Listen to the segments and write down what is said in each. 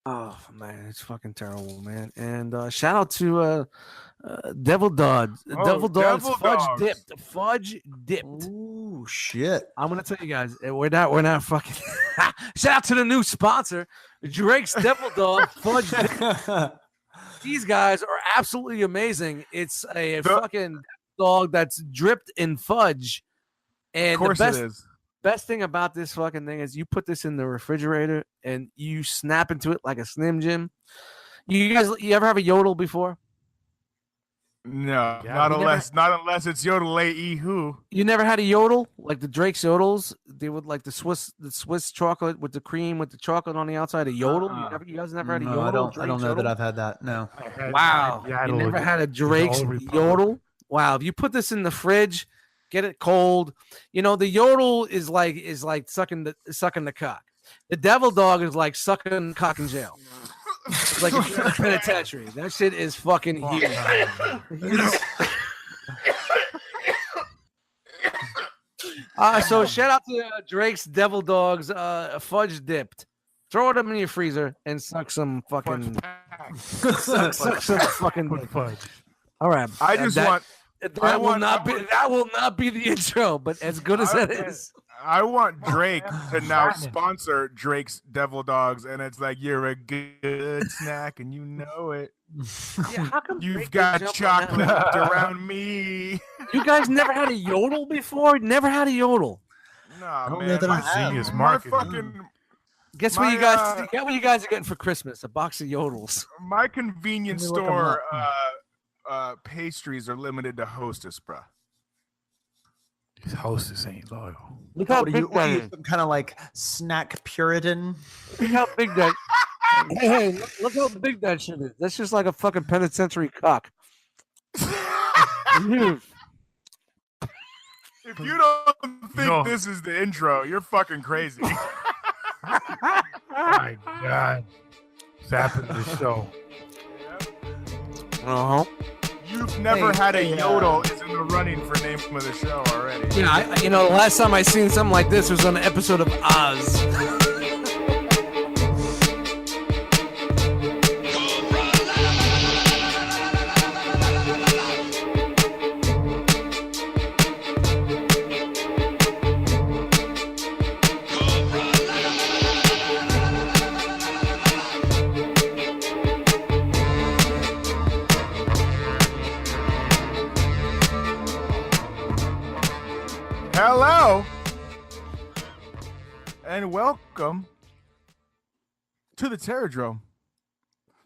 Oh man, it's fucking terrible, man. And shout out to Devil Dogs. Devil Dogs Devil fudge Dogs. dipped. Fudge dipped. Ooh, shit. I'm gonna tell you guys, we're not fucking. Shout out to the new sponsor, Drake's Devil Dog Fudge Dip. These guys are absolutely amazing. It's a fucking dog that's dripped in fudge. And Of course the it is. best thing about this fucking thing is you put this in the refrigerator and you snap into it like a Slim Jim. You ever have a yodel before? No, not unless it's Yodel-A who. You never had a yodel like the Drake's yodels? They would like the Swiss chocolate with the cream with the chocolate on the outside. A yodel? You guys never had a yodel? I don't know that I've had that. No. Wow, you never had a Drake's yodel? Wow, if you put this in the fridge, get it cold. You know the yodel is like sucking the cock. The devil dog is like sucking cock in jail. It's like a penitentiary. That shit is fucking huge. So shout out to Drake's Devil Dogs fudge dipped. Throw them in your freezer and suck some fucking suck some fucking fudge. All right. That will not be the intro, but as good as that is. I want Drake to now sponsor Drake's Devil Dogs, and it's like you're a good snack, and you know it. Yeah, how come you've got chocolate around me? You guys never had a yodel before? Never had a yodel? Nah, man. Guess what you guys? Get what you guys are getting for Christmas? A box of yodels. My convenience store pastries are limited to Hostess, bro. These Hostess ain't loyal. Look how big that is. Some kind of like snack Puritan. Look how big that. Hey, look how big that shit is. That's just like a fucking penitentiary cock. Huge. If you don't think this is the intro, you're fucking crazy. My God. Zapping the show. Uh-huh. You've never had a yodel is in the running for name of the show already. Yeah, the last time I seen something like this was on an episode of Oz. Hello and welcome to the Drome,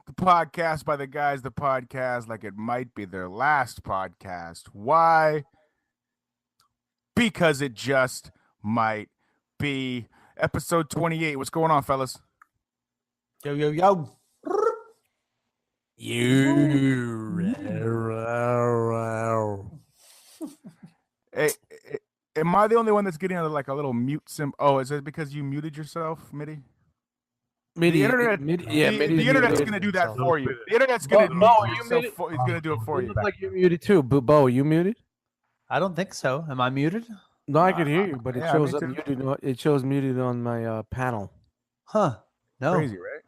the podcast by the guys, the podcast like it might be their last podcast. Why? Because it just might be. Episode 28. What's going on, fellas? Yo. Hey, am I the only one that's getting like a little mute symbol? Oh, is it because you muted yourself, Mitty? The internet's going to do that for you. The internet's going to He's going to do it for you. Look like you're muted too. Bo, are you muted? I don't think so. Am I muted? No, I can hear you, but it shows up muted. It shows muted on my panel. Huh? No. Crazy, right?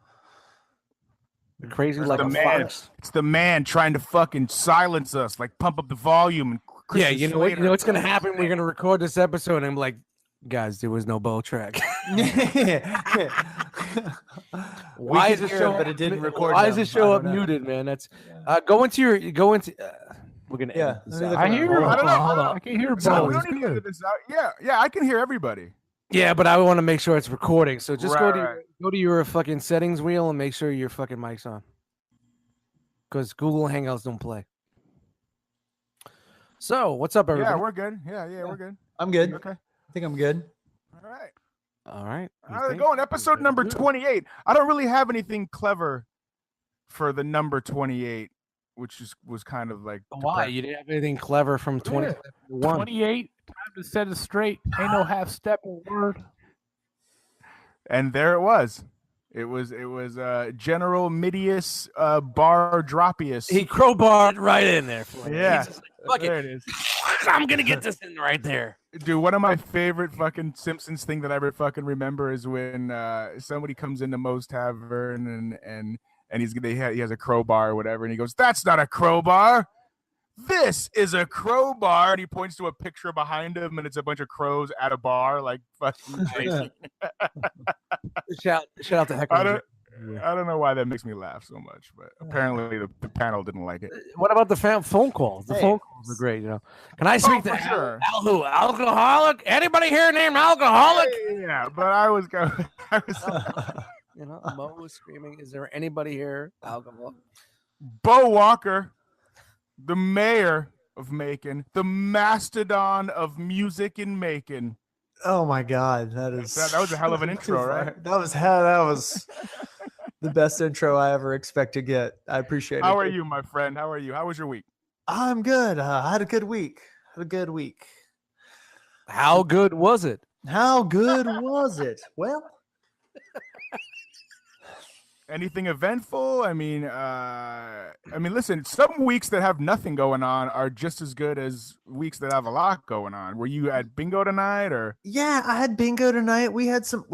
Crazy like a fox. It's the man trying to fucking silence us, like pump up the volume. And yeah, you know what's gonna happen? We're gonna record this episode, and I'm like, guys, there was no bow track. Why is it show? But it didn't record. Why does it show up muted, man? That's go into. We're gonna. Yeah, I hear you. Hold on. I can hear Bo. Yeah, I can hear everybody. Yeah, but I want to make sure it's recording. So just go to your fucking settings wheel and make sure your fucking mic's on. Because Google Hangouts don't play. So what's up, everybody? Yeah, we're good. Yeah, we're good. I'm good. Okay. I think I'm good. All right. How's it going? Episode number 28. I don't really have anything clever for the number 28, which was kind of like why you didn't have anything clever from 21. 28. Time to set it straight. Ain't no half step or word. And there it was. It was General Midius Bar Dropius. He crowbarred right in there for you. Yeah. Fuck there it is. I'm gonna get this in right there. Dude, one of my favorite fucking Simpsons thing that I ever fucking remember is when somebody comes into Moe's Tavern and he has a crowbar or whatever, and he goes, "That's not a crowbar. This is a crowbar," and he points to a picture behind him, and it's a bunch of crows at a bar, like fucking crazy. Shout out to Heckler. I don't know why that makes me laugh so much, but apparently the panel didn't like it. What about the phone calls? The phone calls are great. You know, can I speak to sure. Alcoholic? Anybody here named Alcoholic? Yeah, but I was going. You know, Mo was screaming. Is there anybody here? Alcoholic. Bo Walker, the mayor of Macon, the mastodon of music in Macon. Oh my God, that was a hell of an intro, right? That was the best intro I ever expect to get. I appreciate it. How are you, my friend? How are you? How was your week? I'm good. I had a good week. How good was it? How good was it? Well, anything eventful? I mean, listen, some weeks that have nothing going on are just as good as weeks that have a lot going on. Were you at bingo tonight or? Yeah, I had bingo tonight. We had some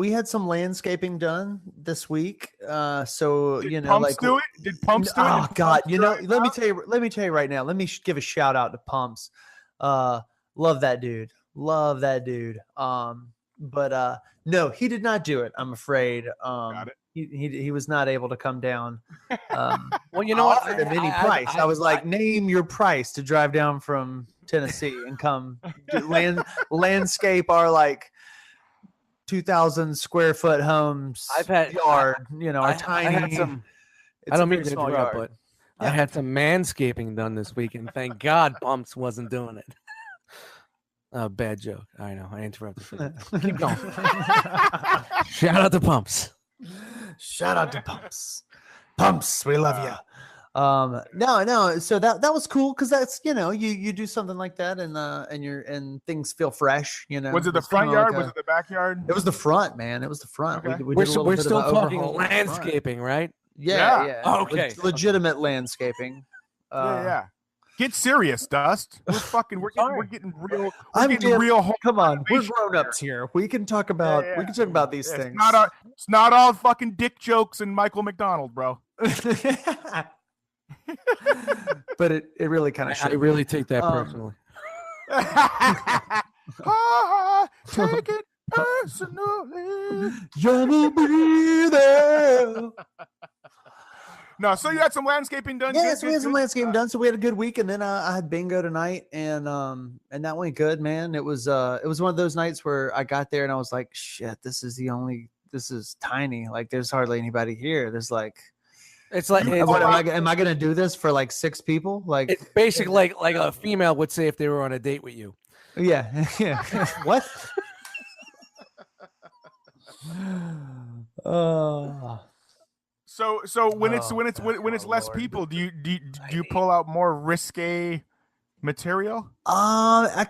landscaping done this week. So Did you know, Pumps like do it? Did Pumps do it? Oh God, you know, let me tell you right now. Let me give a shout out to Pumps. Love that dude. But no, he did not do it. I'm afraid. Got it. He was not able to come down. Well, you know what? I offered him any price. I was like, name your price to drive down from Tennessee and come landscape our like 2,000 square foot homes. I've had yard, you know, our tiny. I don't mean to interrupt, but I had some manscaping done this week, and thank God Pumps wasn't doing it. Bad joke. I know. I interrupted. Keep going. Shout out to Pumps. Shout out to Pumps. Pumps, we love you. No. So that was cool because that's, you know, you do something like that and things feel fresh. You know, was it the front yard? Was it the backyard? It was the front, man. It was the front. Okay. We're still talking landscaping, right? Yeah. Oh, okay. Legitimate landscaping. Yeah. Get serious, Dust. We're getting real. Come on, we're grown-ups here. We can talk about these things. It's not all fucking dick jokes and Michael McDonald, bro. But it really kind of. I really take that personally. Take it personally. You'll be there. No, so you had some landscaping done. Yeah, so we had some landscaping done. So we had a good week, and then I had bingo tonight, and that went good, man. It was one of those nights where I got there and I was like, shit, this is tiny. Like, there's hardly anybody here. There's like, am I gonna do this for like 6 people? Like, it's basically like a female would say if they were on a date with you. Yeah. What? So when it's less people, do you pull out more risque material? I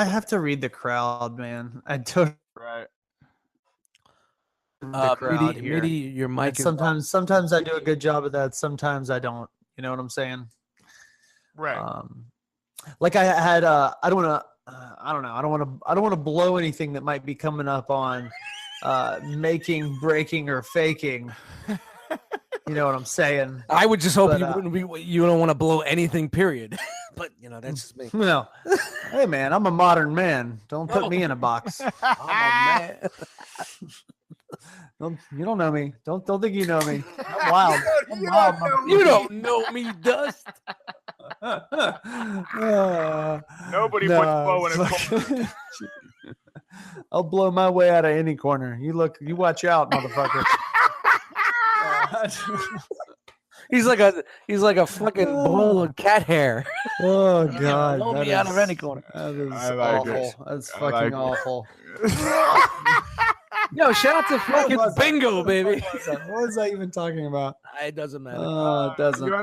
have to read the crowd, man. I don't. Right. The crowd here. Midi, your mic. Sometimes I do a good job of that. Sometimes I don't. You know what I'm saying? Right. Like I had. I don't want to blow anything that might be coming up on making, breaking, or faking. You know what I'm saying? I would just hope you don't want to blow anything, period. But, you know, that's just me. No. Hey, man, I'm a modern man. Don't put me in a box. I'm a man. You don't know me. Don't think you know me. I'm wild. You don't know me, Dust. Nobody puts blow in a corner. I'll blow my way out of any corner. You watch out, motherfucker. He's like a fucking bowl of cat hair. Oh God! Blow me out of any corner. That is awful. That's fucking awful. Yo, shout out to fucking bingo, baby. What was I even talking about? It doesn't matter. It doesn't. You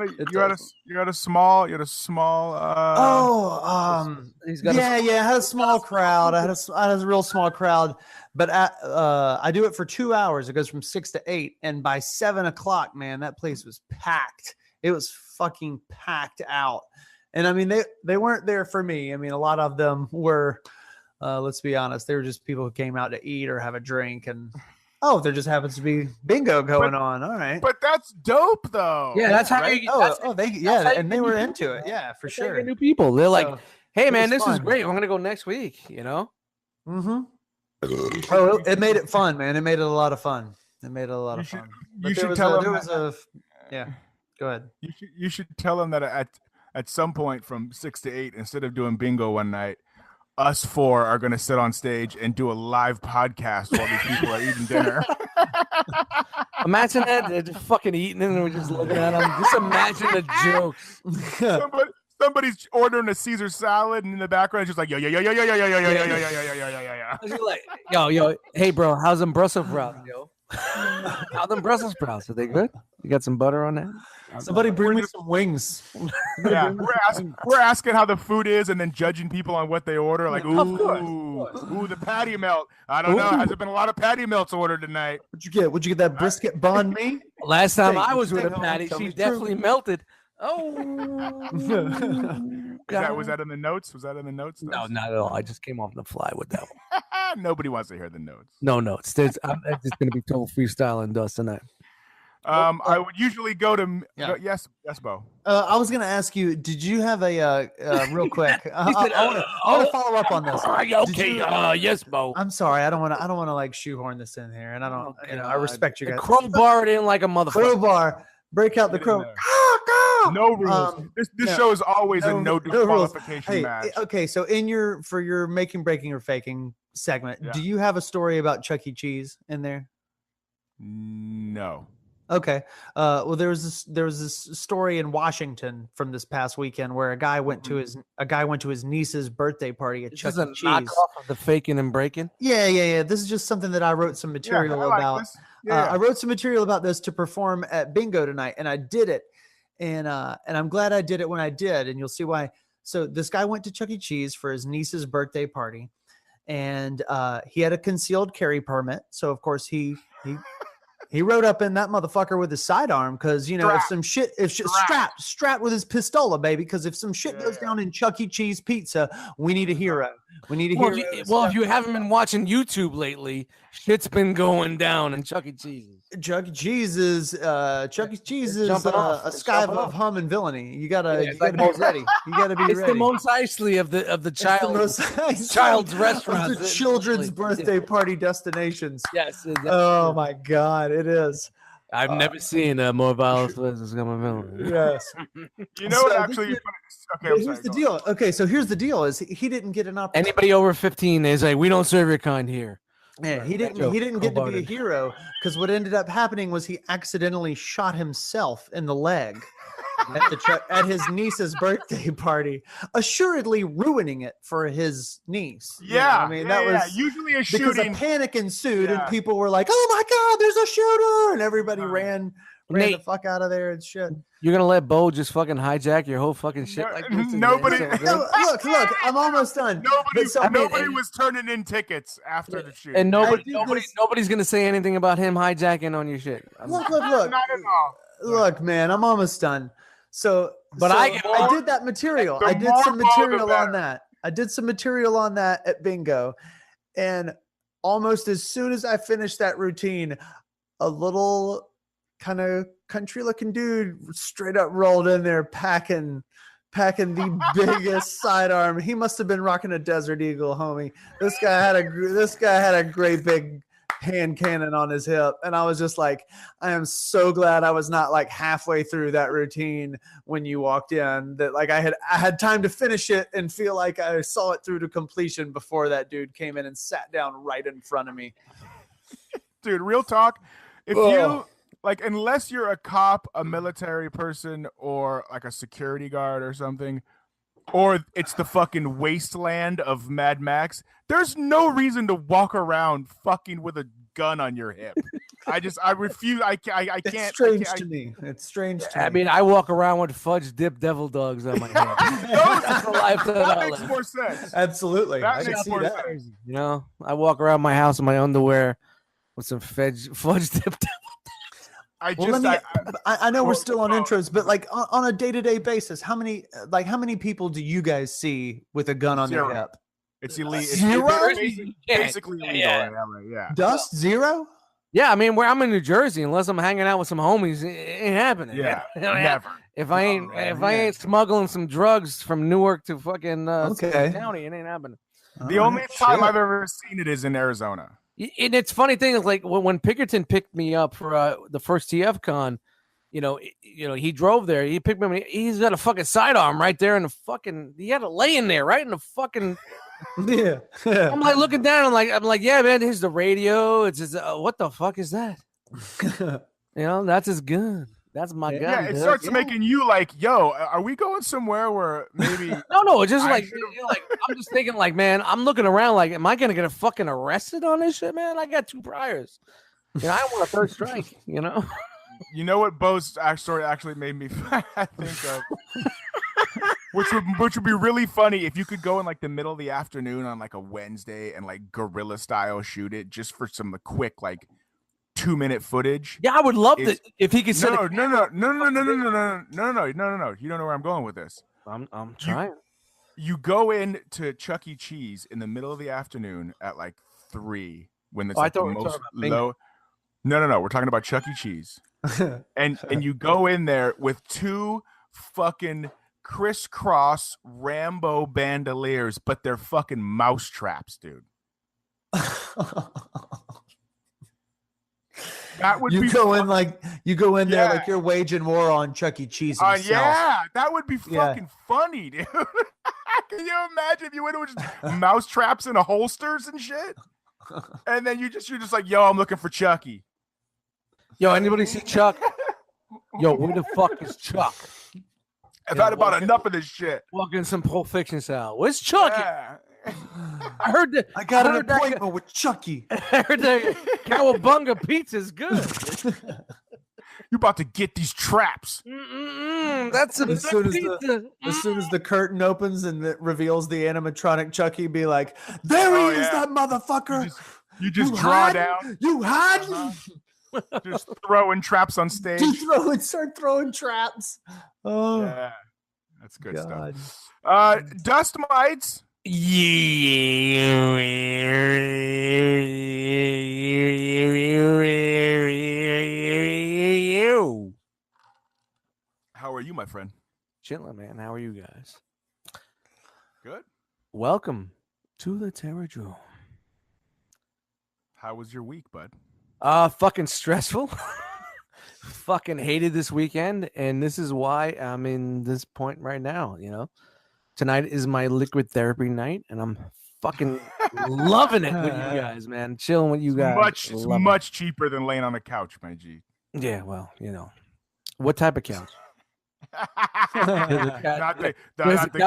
had a small. I had a small crowd. I had a real small crowd, but I do it for 2 hours. It goes from 6 to 8, and by 7 o'clock, man, that place was packed. It was fucking packed out, And I mean, they weren't there for me. I mean, a lot of them were, let's be honest, they were just people who came out to eat or have a drink, and there just happens to be bingo going on. All right, but that's dope though. Yeah, that's how. Right? They were into it. Yeah, for sure. New people. They're like, hey man, this is fun. great. I'm gonna go next week. You know. Mm-hmm. It made it fun, man. It made it a lot of fun. But you should tell them. Yeah. Go ahead. You should tell them that at some point from 6 to 8, instead of doing bingo one night, us 4 are going to sit on stage and do a live podcast while these people are eating dinner. Imagine that. They're just fucking eating and we're just looking at them. Just imagine the jokes. Somebody's ordering a Caesar salad, and in the background, it's just like, yo. Like, yo, hey, bro, how's them Brussels sprouts, yo? How them Brussels sprouts? Are they good? You got some butter on that? Somebody bring me some wings. Yeah, we're asking how the food is, and then judging people on what they order. Like, ooh, the patty melt. I don't know. Has there been a lot of patty melts ordered tonight? What'd you get? Would you get that brisket banh mi? Last time I was with a patty, she definitely melted. Oh, was that in the notes? No, not at all. I just came off the fly with that one. Nobody wants to hear the notes. No notes. I'm just going to be total freestyle and dust tonight. I would usually go to yes, Bo. I was going to ask you, did you have a real quick? I want to follow up on this. Okay, yes, Bo. I'm sorry, I don't want to like shoehorn this in here, and I don't. I respect you guys. Crowbar it in like a motherfucker. Crowbar. Break out the crow. No rules. This show is always a no disqualification match. Okay, so for your making, breaking, or faking segment, do you have a story about Chuck E. Cheese in there? No. Okay. Well, there was this story in Washington from this past weekend where a guy went to his niece's birthday party at Chuck E. Cheese. Knockoff of the faking and breaking. Yeah. This is just something that I wrote some material about. I wrote some material about this to perform at bingo tonight, and I did it. And I'm glad I did it when I did, and you'll see why. So this guy went to Chuck E. Cheese for his niece's birthday party, and he had a concealed carry permit. So of course he rode up in that motherfucker with his sidearm because strapped with his pistola, baby. Because if some shit goes down in Chuck E. Cheese pizza, we need a hero. We need a hero. If you haven't been watching YouTube lately, shit's been going down in Chuck E. Cheese. Chuck E. Cheese is a sky of hum and villainy. You gotta be ready. You gotta be ready. It's the Mos Eisley of the child's restaurant. The children's birthday party destinations. Yes. Oh my God, it is. I've never seen a more violent versus coming villain. Yes. You know what? Actually, here's the deal. Okay, so here's the deal: is he didn't get an opportunity. Anybody over 15 is like, we don't serve your kind here. Yeah, he didn't get to be a hero because what ended up happening was he accidentally shot himself in the leg at his niece's birthday party, assuredly ruining it for his niece. Yeah, that was usually a shooting because a panic ensued and people were like, "Oh my God, there's a shooter!" and everybody ran the fuck out of there and shit. You're gonna let Bo just fucking hijack your whole fucking shit like this? Nobody. Look, I'm almost done. Nobody was turning in tickets after the shoot, and nobody's gonna say anything about him hijacking on your shit. Look. Not at all. Look, man, I'm almost done. I did that material. I did some material on that at bingo, and almost as soon as I finished that routine, a little kind of country looking dude straight up rolled in there packing the biggest sidearm. He must have been rocking a Desert Eagle, homie. This guy had a great big hand cannon on his hip, and I was just like, I am so glad I was not like halfway through that routine when you walked in, that like I had time to finish it and feel like I saw it through to completion before that dude came in and sat down right in front of me. Dude, real talk, if you like, unless you're a cop, a military person, or like a security guard or something, or it's the fucking wasteland of Mad Max, there's no reason to walk around fucking with a gun on your hip. I refuse. I can't. It's strange to me. It's strange to me. I mean, I walk around with fudge dip devil dogs on my head. That makes more sense. Absolutely. That makes more sense. You know, I walk around my house in my underwear with some fudge dip devil. I know we're still on intros, but like on a day-to-day basis, how many people do you guys see with a gun on their hip? It's illegal. Zero? It's basically illegal in LA. Yeah. Dust zero? Yeah, I mean, I'm in New Jersey, unless I'm hanging out with some homies, it ain't happening. Yeah, never. If I ain't smuggling some drugs from Newark to fucking county, it ain't happening. The only time I've ever seen it is in Arizona. And it's funny thing is like when Pinkerton picked me up for the first TF con, he drove there. He picked me up. He's got a fucking sidearm right there in the fucking. He had it laying there, right in the fucking. Yeah. I'm like looking down. I'm like, yeah, man. Here's the radio. It's just what the fuck is that? That's his gun. That's my gun. Yeah, it starts making you like, yo, are we going somewhere where maybe? No, it's just like I'm just thinking like, man, I'm looking around like, am I gonna get fucking arrested on this shit, man? I got 2 priors. I want a 3rd strike. You know what Bo's story actually made me think of, which would be really funny if you could go in like the middle of the afternoon on like a Wednesday and like guerrilla style shoot it just for some quick like 2-minute footage. Yeah, I would love that if he could. No. You don't know where I'm going with this. I'm trying. You go in to Chuck E. Cheese in the middle of the afternoon at like 3 when it's the most low. No. We're talking about Chuck E. Cheese, and you go in there with 2 fucking crisscross Rambo bandoliers, but they're fucking mouse traps, dude. That would you go in there like you're waging war on Chuck E. Cheese himself. Yeah, that would be fucking funny, dude. Can you imagine if you went with just mouse traps in holsters and shit? And then you're just like, yo, I'm looking for Chucky. Yo, anybody see Chuck? Yo, where the fuck is Chuck? I've had about enough of this shit. Walking some Pulp Fiction style. Where's Chuck? Yeah. I heard that. I got an appointment with Chucky. I heard that Cowabunga pizza's good. You're about to get these traps. That's a as soon as the curtain opens and it reveals the animatronic Chucky, be like, there he is, that motherfucker. You just draw down. You had just throwing traps on stage. Start throwing traps. Oh, yeah, that's good stuff. Dust mites. How are you, my friend? Chilling, man. How are you guys? Good. Welcome to the Terror Drome. How was your week, bud? Fucking stressful. Fucking hated this weekend, and this is why I'm in this point right now. Tonight is my liquid therapy night, and I'm fucking loving it with you guys, man. Chilling with you guys. Much cheaper than laying on the couch, my G. Yeah, well, what type of couch? Not the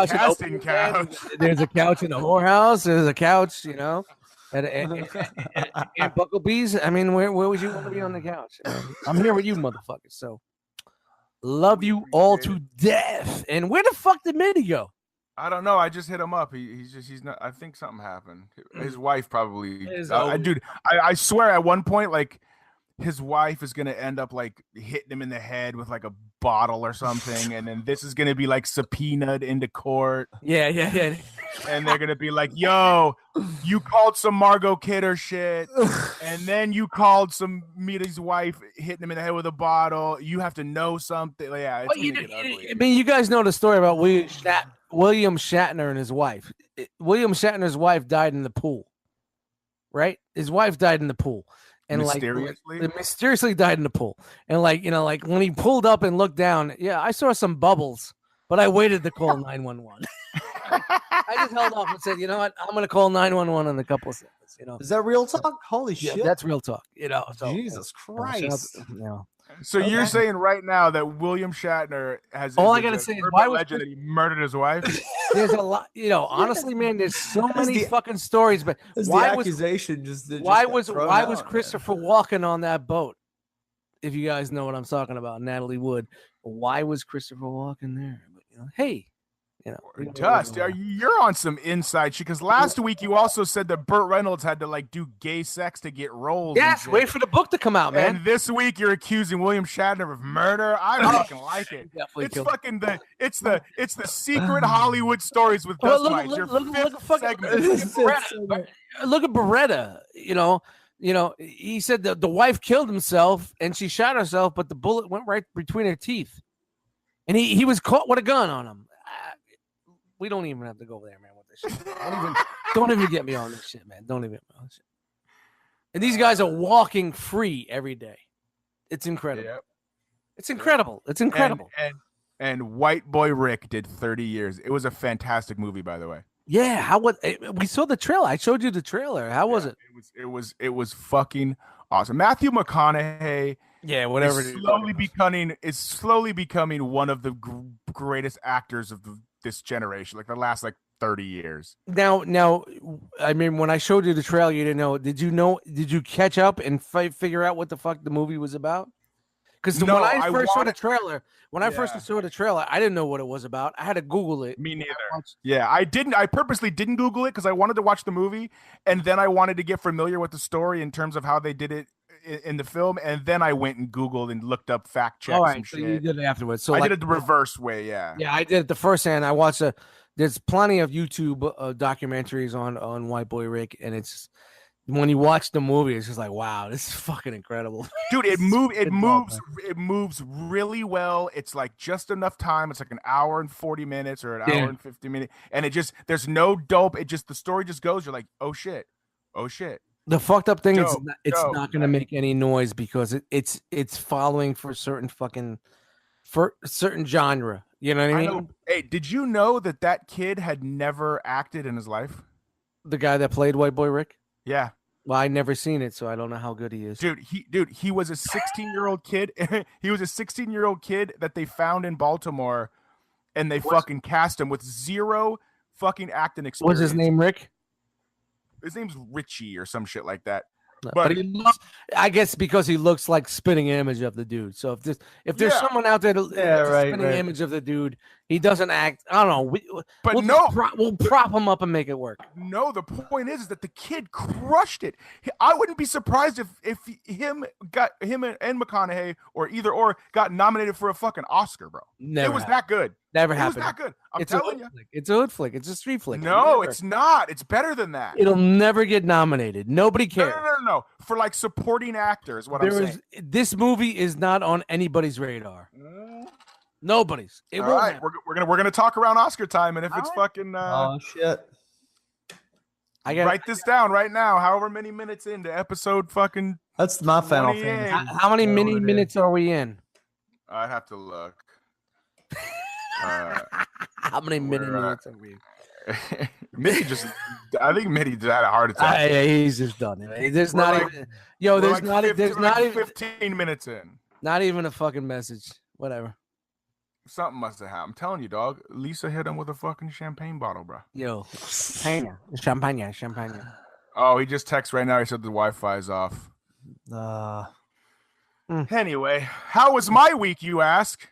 casting couch. There's a couch in the whorehouse. There's a couch, at Bucklebee's. I mean, where would you want to be on the couch? I'm here with you, motherfuckers. So, love you all to death. And where the fuck did Mitty go? I don't know. I just hit him up. He's not. I think something happened. His wife probably. Dude, I swear at one point, like, his wife is gonna end up like hitting him in the head with like a bottle or something, and then this is gonna be like subpoenaed into court. Yeah. And they're gonna be like, "Yo, you called some Margot Kidder shit, and then you called some Mita's wife, hitting him in the head with a bottle. You have to know something." Yeah, it's gonna get ugly. I mean, you guys know the story about William Shatner and his wife. William Shatner's wife died in the pool, right? His wife died in the pool. And mysteriously died in the pool. And like when he pulled up and looked down, yeah, I saw some bubbles, but I waited to call 911. I just held off and said, you know what, I'm gonna call 911 in a couple of seconds. Is that real talk? Holy shit, that's real talk. So, Jesus Christ. So you're saying right now that William Shatner has all I gotta say is why was that he murdered his wife? There's a lot, honestly, man. There's so many fucking stories, but why was Christopher Walken on that boat? If you guys know what I'm talking about, Natalie Wood. Why was Christopher Walken there? But hey, You know, Dust, you're on some inside shit. Because last week you also said that Burt Reynolds had to like do gay sex to get roles. Yes, wait for the book to come out, man. And this week you're accusing William Shatner of murder. I fucking like it. It's fucking it's the secret Hollywood stories with Dust Mites. Your fifth segment. Look at Beretta. You know, he said that the wife killed himself and she shot herself, but the bullet went right between her teeth, and he was caught with a gun on him. We don't even have to go there, man, with this shit. Don't even get me on this shit, man. Don't even get me on this shit. And these guys are walking free every day. It's incredible. Yep. It's incredible. It's incredible. And White Boy Rick did 30 years. It was a fantastic movie, by the way. Yeah, we saw the trailer. I showed you the trailer. How was it? It was fucking awesome. Matthew McConaughey. Yeah, whatever. Is slowly becoming one of the greatest actors of this generation, like the last 30 years. Now, I mean, when I showed you the trailer, you didn't know. Did you catch up and figure out what the fuck the movie was about? Because when I first saw the trailer, I didn't know what it was about. I had to Google it. Me neither. Yeah, I didn't. I purposely didn't Google it because I wanted to watch the movie, and then I wanted to get familiar with the story in terms of how they did it in the film, and then I went and Googled and looked up fact checks. All right, and so shit. You did it afterwards. So I did it the reverse way. Yeah, I did it the first hand. I watched there's plenty of YouTube documentaries on White Boy Rick, and it's when you watch the movie, it's just like, wow, this is fucking incredible, dude. It moves really well. It's like just enough time. It's like an hour and 40 minutes or an hour and 50 minutes, and there's no dope. The story just goes. You're like, oh shit. The fucked up thing is it's not going to make any noise because it's following for certain genre. You know what I mean? Hey, did you know that kid had never acted in his life? The guy that played White Boy Rick? Yeah. Well, I never seen it, so I don't know how good he is. Dude, he was a 16-year-old kid. He was a 16-year-old kid that they found in Baltimore, and they fucking cast him with zero fucking acting experience. What's his name, Rick? His name's Richie or some shit like that. But he looks, I guess because he looks like spitting image of the dude. So if there's someone out there spitting image of the dude, he doesn't act. I don't know. We'll prop him up and make it work. No, the point is that the kid crushed it. I wouldn't be surprised if him and McConaughey or got nominated for a fucking Oscar, bro. It was that good. Never happened. It was that good. I'm telling you. It's a hood flick. It's a street flick. No, it's not. It's better than that. It'll never get nominated. Nobody cares. No. For supporting actors, I'm saying. This movie is not on anybody's radar. Nobody's. All right, we're gonna talk around Oscar time, and if it's fucking oh shit, I gotta write this down right now. However many minutes into episode fucking. That's my final thing. How many minutes are we in? I'd have to look. How many minutes are we? I think Mitty just had a heart attack. Yeah, he's just done. There's not even. There's not even 15 minutes in. Not even a fucking message. Whatever. Something must have happened. I'm telling you, dog. Lisa hit him with a fucking champagne bottle, bro. Champagne. Oh, he just texted right now. He said the Wi-Fi is off. Anyway, how was my week, you ask?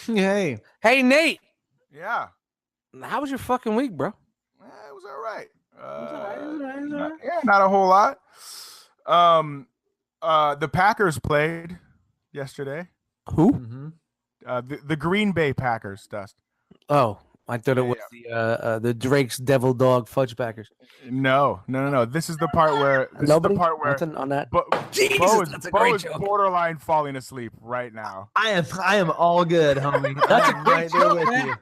Hey, Nate. Yeah. How was your fucking week, bro? It was all right. Not a whole lot. The Packers played yesterday. Who? Mm-hmm. The Green Bay Packers, Dust. Oh, I thought it was the Drake's Devil Dog Fudge Packers. No. This is the part where nothing on that. Jesus, that's a great joke. Borderline falling asleep right now. I am all good, homie. That's a great joke, there with you.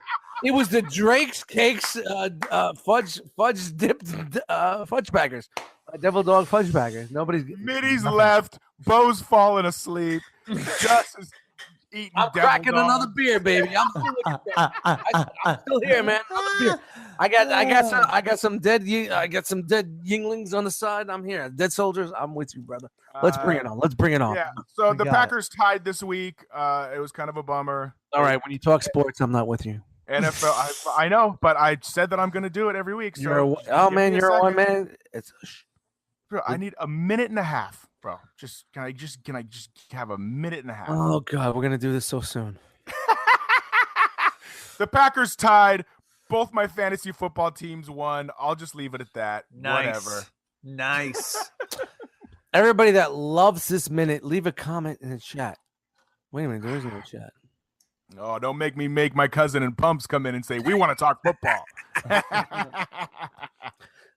It was the Drake's Cakes fudge dipped fudge packers. Devil Dog Fudge Packers. Mitty's left. Bo's falling asleep. Just is eating. I'm cracking another beer, baby. I'm still here, man. Another beer. I got some dead Yinglings on the side. I'm here. Dead soldiers. I'm with you, brother. Let's bring it on. Yeah. So the Packers tied this week. It was kind of a bummer. All right. When you talk sports, I'm not with you. NFL, I know, but I said that I'm going to do it every week. So you're a one man. Bro, I need a minute and a half, bro. Can I just have a minute and a half? Oh God, we're gonna do this so soon. The Packers tied Both my fantasy football teams won. I'll just leave it at that. Whatever. Nice. Everybody that loves this minute, leave a comment in the chat. Wait a minute, there is no chat. Oh, don't make me make my cousin and Pumps come in and say, we want to talk football.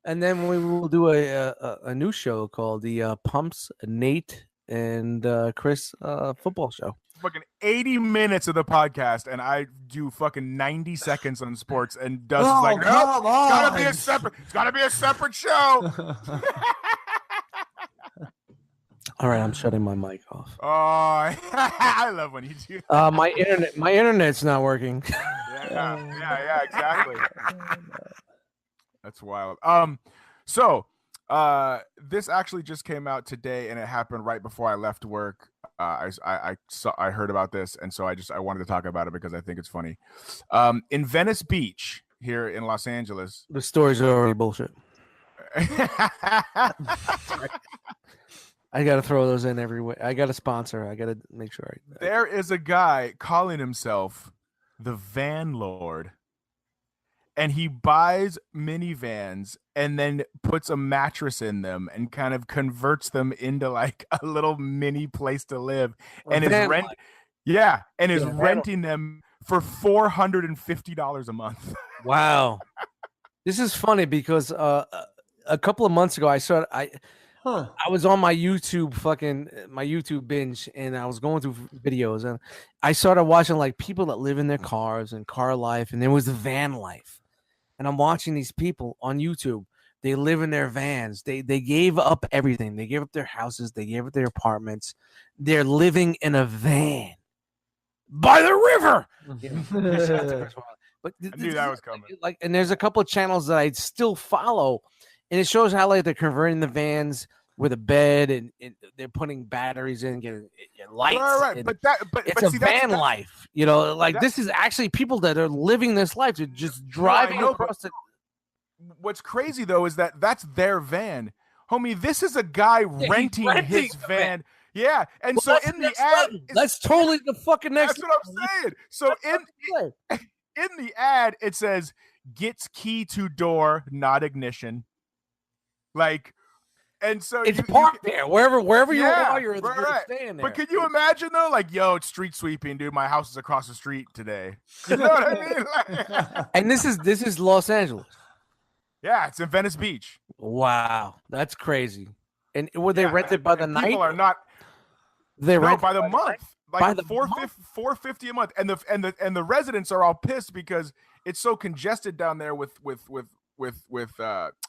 And then we will do a new show called the Pumps, Nate, and Chris football show. Fucking 80 minutes of the podcast, and I do fucking 90 seconds on sports, and Dust is like, nope, it's gotta be a separate show. All right, I'm shutting my mic off. Oh, I love when you do that. My internet's not working. Yeah, exactly. That's wild. So this actually just came out today, and it happened right before I left work. I heard about this, and so I wanted to talk about it because I think it's funny. In Venice Beach here in Los Angeles, the stories are already bullshit. I got to throw those in every way. I got a sponsor. I got to make sure. There is a guy calling himself the Van Lord, and he buys minivans and then puts a mattress in them and kind of converts them into like a little mini place to live, and is renting them for $450 a month. Wow, this is funny because a couple of months ago I was on my YouTube binge, and I was going through videos, and I started watching like people that live in their cars and car life, and there was the van life. And I'm watching these people on YouTube. They live in their vans. They gave up everything. They gave up their houses. They gave up their apartments. They're living in a van by the river. But I knew that was coming. Like, and there's a couple of channels that I still follow, and it shows how like they're converting the vans with a bed, and they're putting batteries in, getting lights. Right. But it's a van life, like this is actually people that are living this life. They're just driving across the. What's crazy though is that that's their van, homie. This is a guy renting his van. Yeah, and so in the ad, that's totally the fucking next. That's what I'm saying. So in the ad, it says gets key to door, not ignition. Like. And so it's parked there wherever you are. You're staying there. But can you imagine though? Like, yo, it's street sweeping, dude. My house is across the street today. You know what I mean? And this is Los Angeles. Yeah, it's in Venice Beach. Wow, that's crazy. And were they rented by the night? People are not. They rent by the month. Like $450 a month, and the residents are all pissed because it's so congested down there with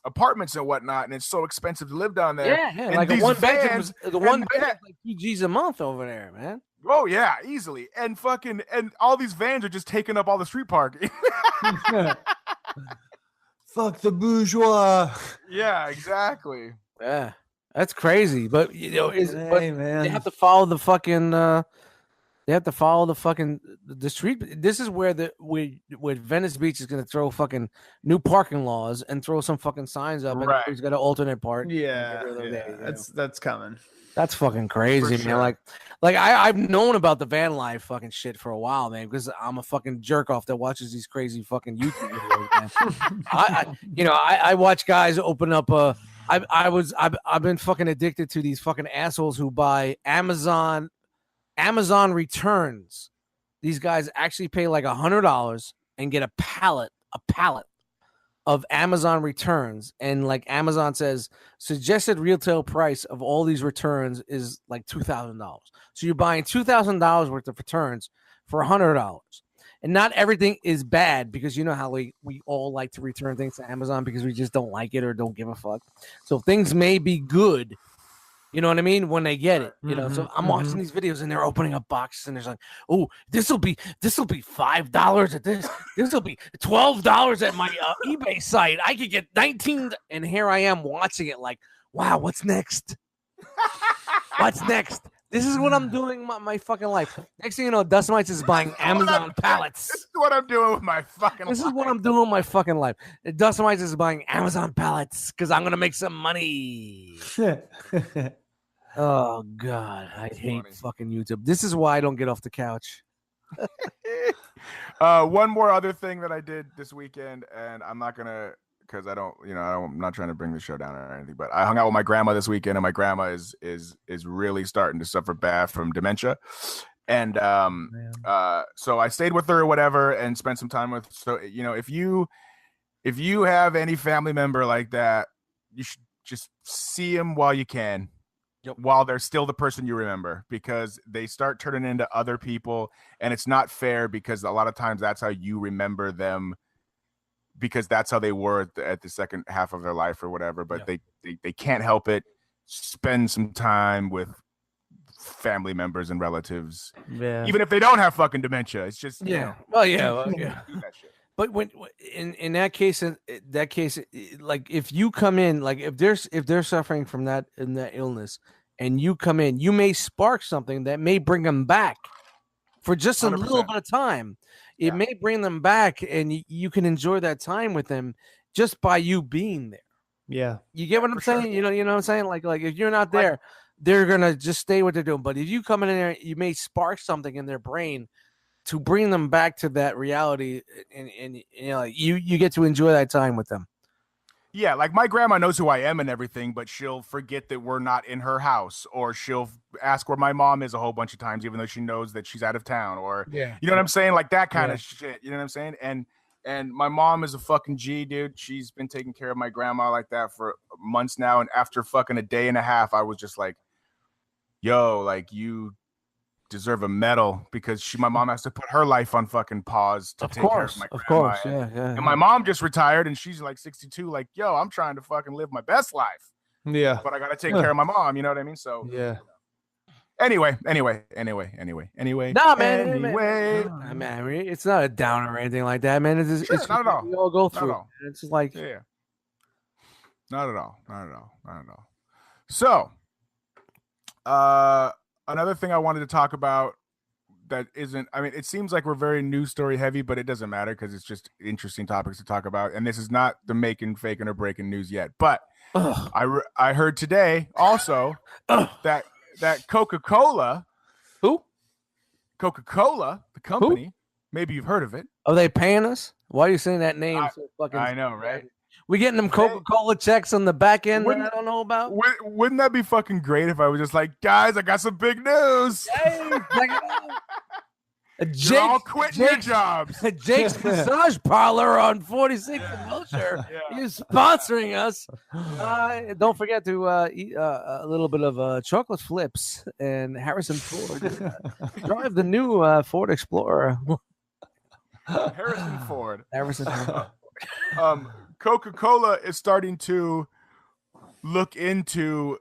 apartments and whatnot, and it's so expensive to live down there. Yeah. Like the one bedroom is like $2,000 a month over there, man. Oh yeah, easily. And all these vans are just taking up all the street parking. Fuck the bourgeois. Yeah, exactly. Yeah, that's crazy. But man, they have to follow the fucking. They have to follow the street. This is where Venice Beach is going to throw fucking new parking laws and throw some fucking signs up. Right. And he's got an alternate part. Yeah. That's coming. That's fucking crazy, For man. sure. Like I've known about the van life fucking shit for a while, man, because I'm a fucking jerk off that watches these crazy fucking YouTube videos, man. I watch guys open up I've been fucking addicted to these fucking assholes who buy Amazon returns. These guys actually pay like $100 and get a pallet of Amazon returns, and like Amazon says, suggested retail price of all these returns is like $2,000. So you're buying $2,000 worth of returns for $100. And not everything is bad, because you know how we all like to return things to Amazon because we just don't like it or don't give a fuck. So things may be good. You know what I mean? When they get it, So I'm watching these videos and they're opening up boxes and there's like, oh, this will be $5 at this. This will be $12 at my eBay site. I could get 19. And here I am watching it like, wow, what's next? What's next? This is what I'm doing my fucking life. Next thing you know, Dust Mites is buying Amazon pallets. This is what I'm doing with my fucking life. This is what I'm doing with my fucking life. Dust Mites is buying Amazon pallets because I'm going to make some money. Oh God, I hate fucking YouTube. This is why I don't get off the couch. One more other thing that I did this weekend, and I'm not gonna, because I'm not trying to bring the show down or anything, but I hung out with my grandma this weekend, and my grandma is really starting to suffer bad from dementia, and so I stayed with her or whatever, and spent some time with. So if you have any family member like that, you should just see them while you can. Yep. While they're still the person you remember, because they start turning into other people, and it's not fair, because a lot of times that's how you remember them, because that's how they were at the second half of their life or whatever. But they can't help it. Spend some time with family members and relatives, even if they don't have fucking dementia. It's just do that shit. But when in that case, like if you come in, like if they're suffering from that illness, and you come in, you may spark something that may bring them back for just a 100%. Little bit of time. It may bring them back, and you can enjoy that time with them just by you being there. Yeah, you get what I'm saying. Sure. You know what I'm saying. Like if you're not there, they're gonna just stay what they're doing. But if you come in there, you may spark something in their brain to bring them back to that reality, and you get to enjoy that time with them. Yeah, like my grandma knows who I am and everything, but she'll forget that we're not in her house, or she'll ask where my mom is a whole bunch of times, even though she knows that she's out of town, or you know what I'm saying, like that kind of shit. You know what I'm saying? And my mom is a fucking G, dude. She's been taking care of my grandma like that for months now, and after fucking a day and a half, I was just like, yo, like you deserve a medal, because my mom has to put her life on fucking pause to take care of my grandma. Of course, and my mom just retired, and she's like 62. Like, yo, I'm trying to fucking live my best life. Yeah, but I gotta take care of my mom. You know what I mean? So yeah. Anyway. Nah, man. Man, it's not a downer or anything like that, man. It's not at all. We all go through. It's just like not at all. So, another thing I wanted to talk about that isn't, I mean, it seems like we're very news story heavy, but it doesn't matter, because it's just interesting topics to talk about. And this is not the making, faking, or breaking news yet. But I heard today also that Coca-Cola, Coca-Cola, the company, maybe you've heard of it. Are they paying us? Why are you saying that name? So fucking I know, right? We getting them Coca-Cola checks on the back end that I don't know about? Wouldn't that be fucking great if I was just like, guys, I got some big news. Hey, check it out. You're all quitting your jobs. Jake's Massage Parlor on 46th and Wilshire is sponsoring us. Don't forget to eat a little bit of chocolate flips and Harrison Ford. Drive the new Ford Explorer. Harrison Ford. Coca-Cola is starting to look into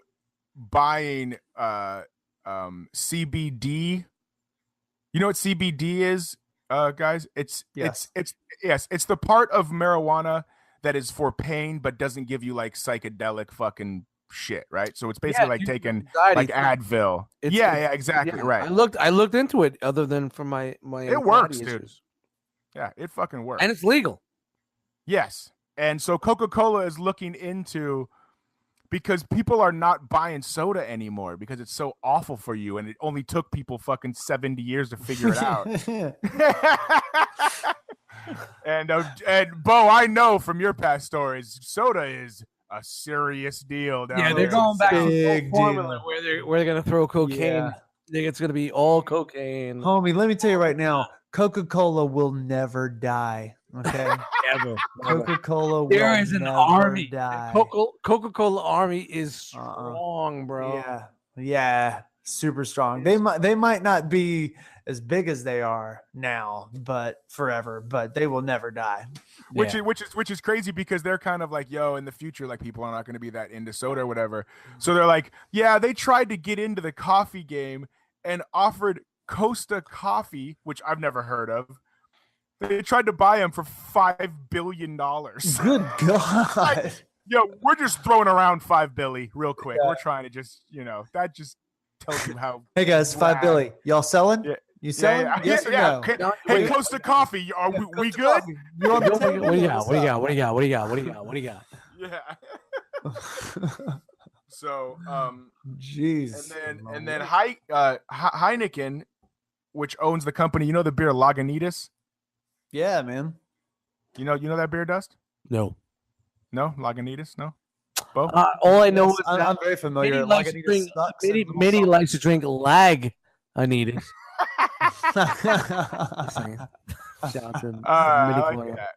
buying CBD. You know what CBD is, guys? It's the part of marijuana that is for pain but doesn't give you like psychedelic fucking shit, right? So it's basically like taking like Advil. Exactly. Right. I looked into it, other than for my it works, dude. Yeah, it fucking works. And it's legal. Yes. And so Coca-Cola is looking into, because people are not buying soda anymore because it's so awful for you, and it only took people fucking 70 years to figure it out. And Bo, I know from your past stories, soda is a serious deal. They're going back to the formula where they're gonna throw cocaine. Yeah. I think it's gonna be all cocaine. Homie, let me tell you right now, Coca-Cola will never die. Okay. Ever. Coca-Cola there is an army. Die. Coca-Cola army is strong, bro. Yeah, super strong. They might not be as big as they are now, but forever. But they will never die. Which is crazy, because they're kind of like, yo, in the future, like people are not going to be that into soda or whatever. So they're like, yeah, they tried to get into the coffee game and offered Costa Coffee, which I've never heard of. They tried to buy him for $5 billion. Good God. Like, yo, we're just throwing around $5 billion real quick. Yeah. We're trying to just, that just tells you how. Hey guys, $5 billion. Y'all selling? Yeah. You selling? Yes or no? Hey, Costa Coffee, are we good? What do you got? Yeah. So, jeez. And then Heineken which owns the company. You know the beer Lagunitas? Yeah, man. You know that beer, Dust? No. No, Lagunitas. No. Bo? All I know is I'm very familiar. Mitty likes to drink lag. I need it. Shout out to I like that.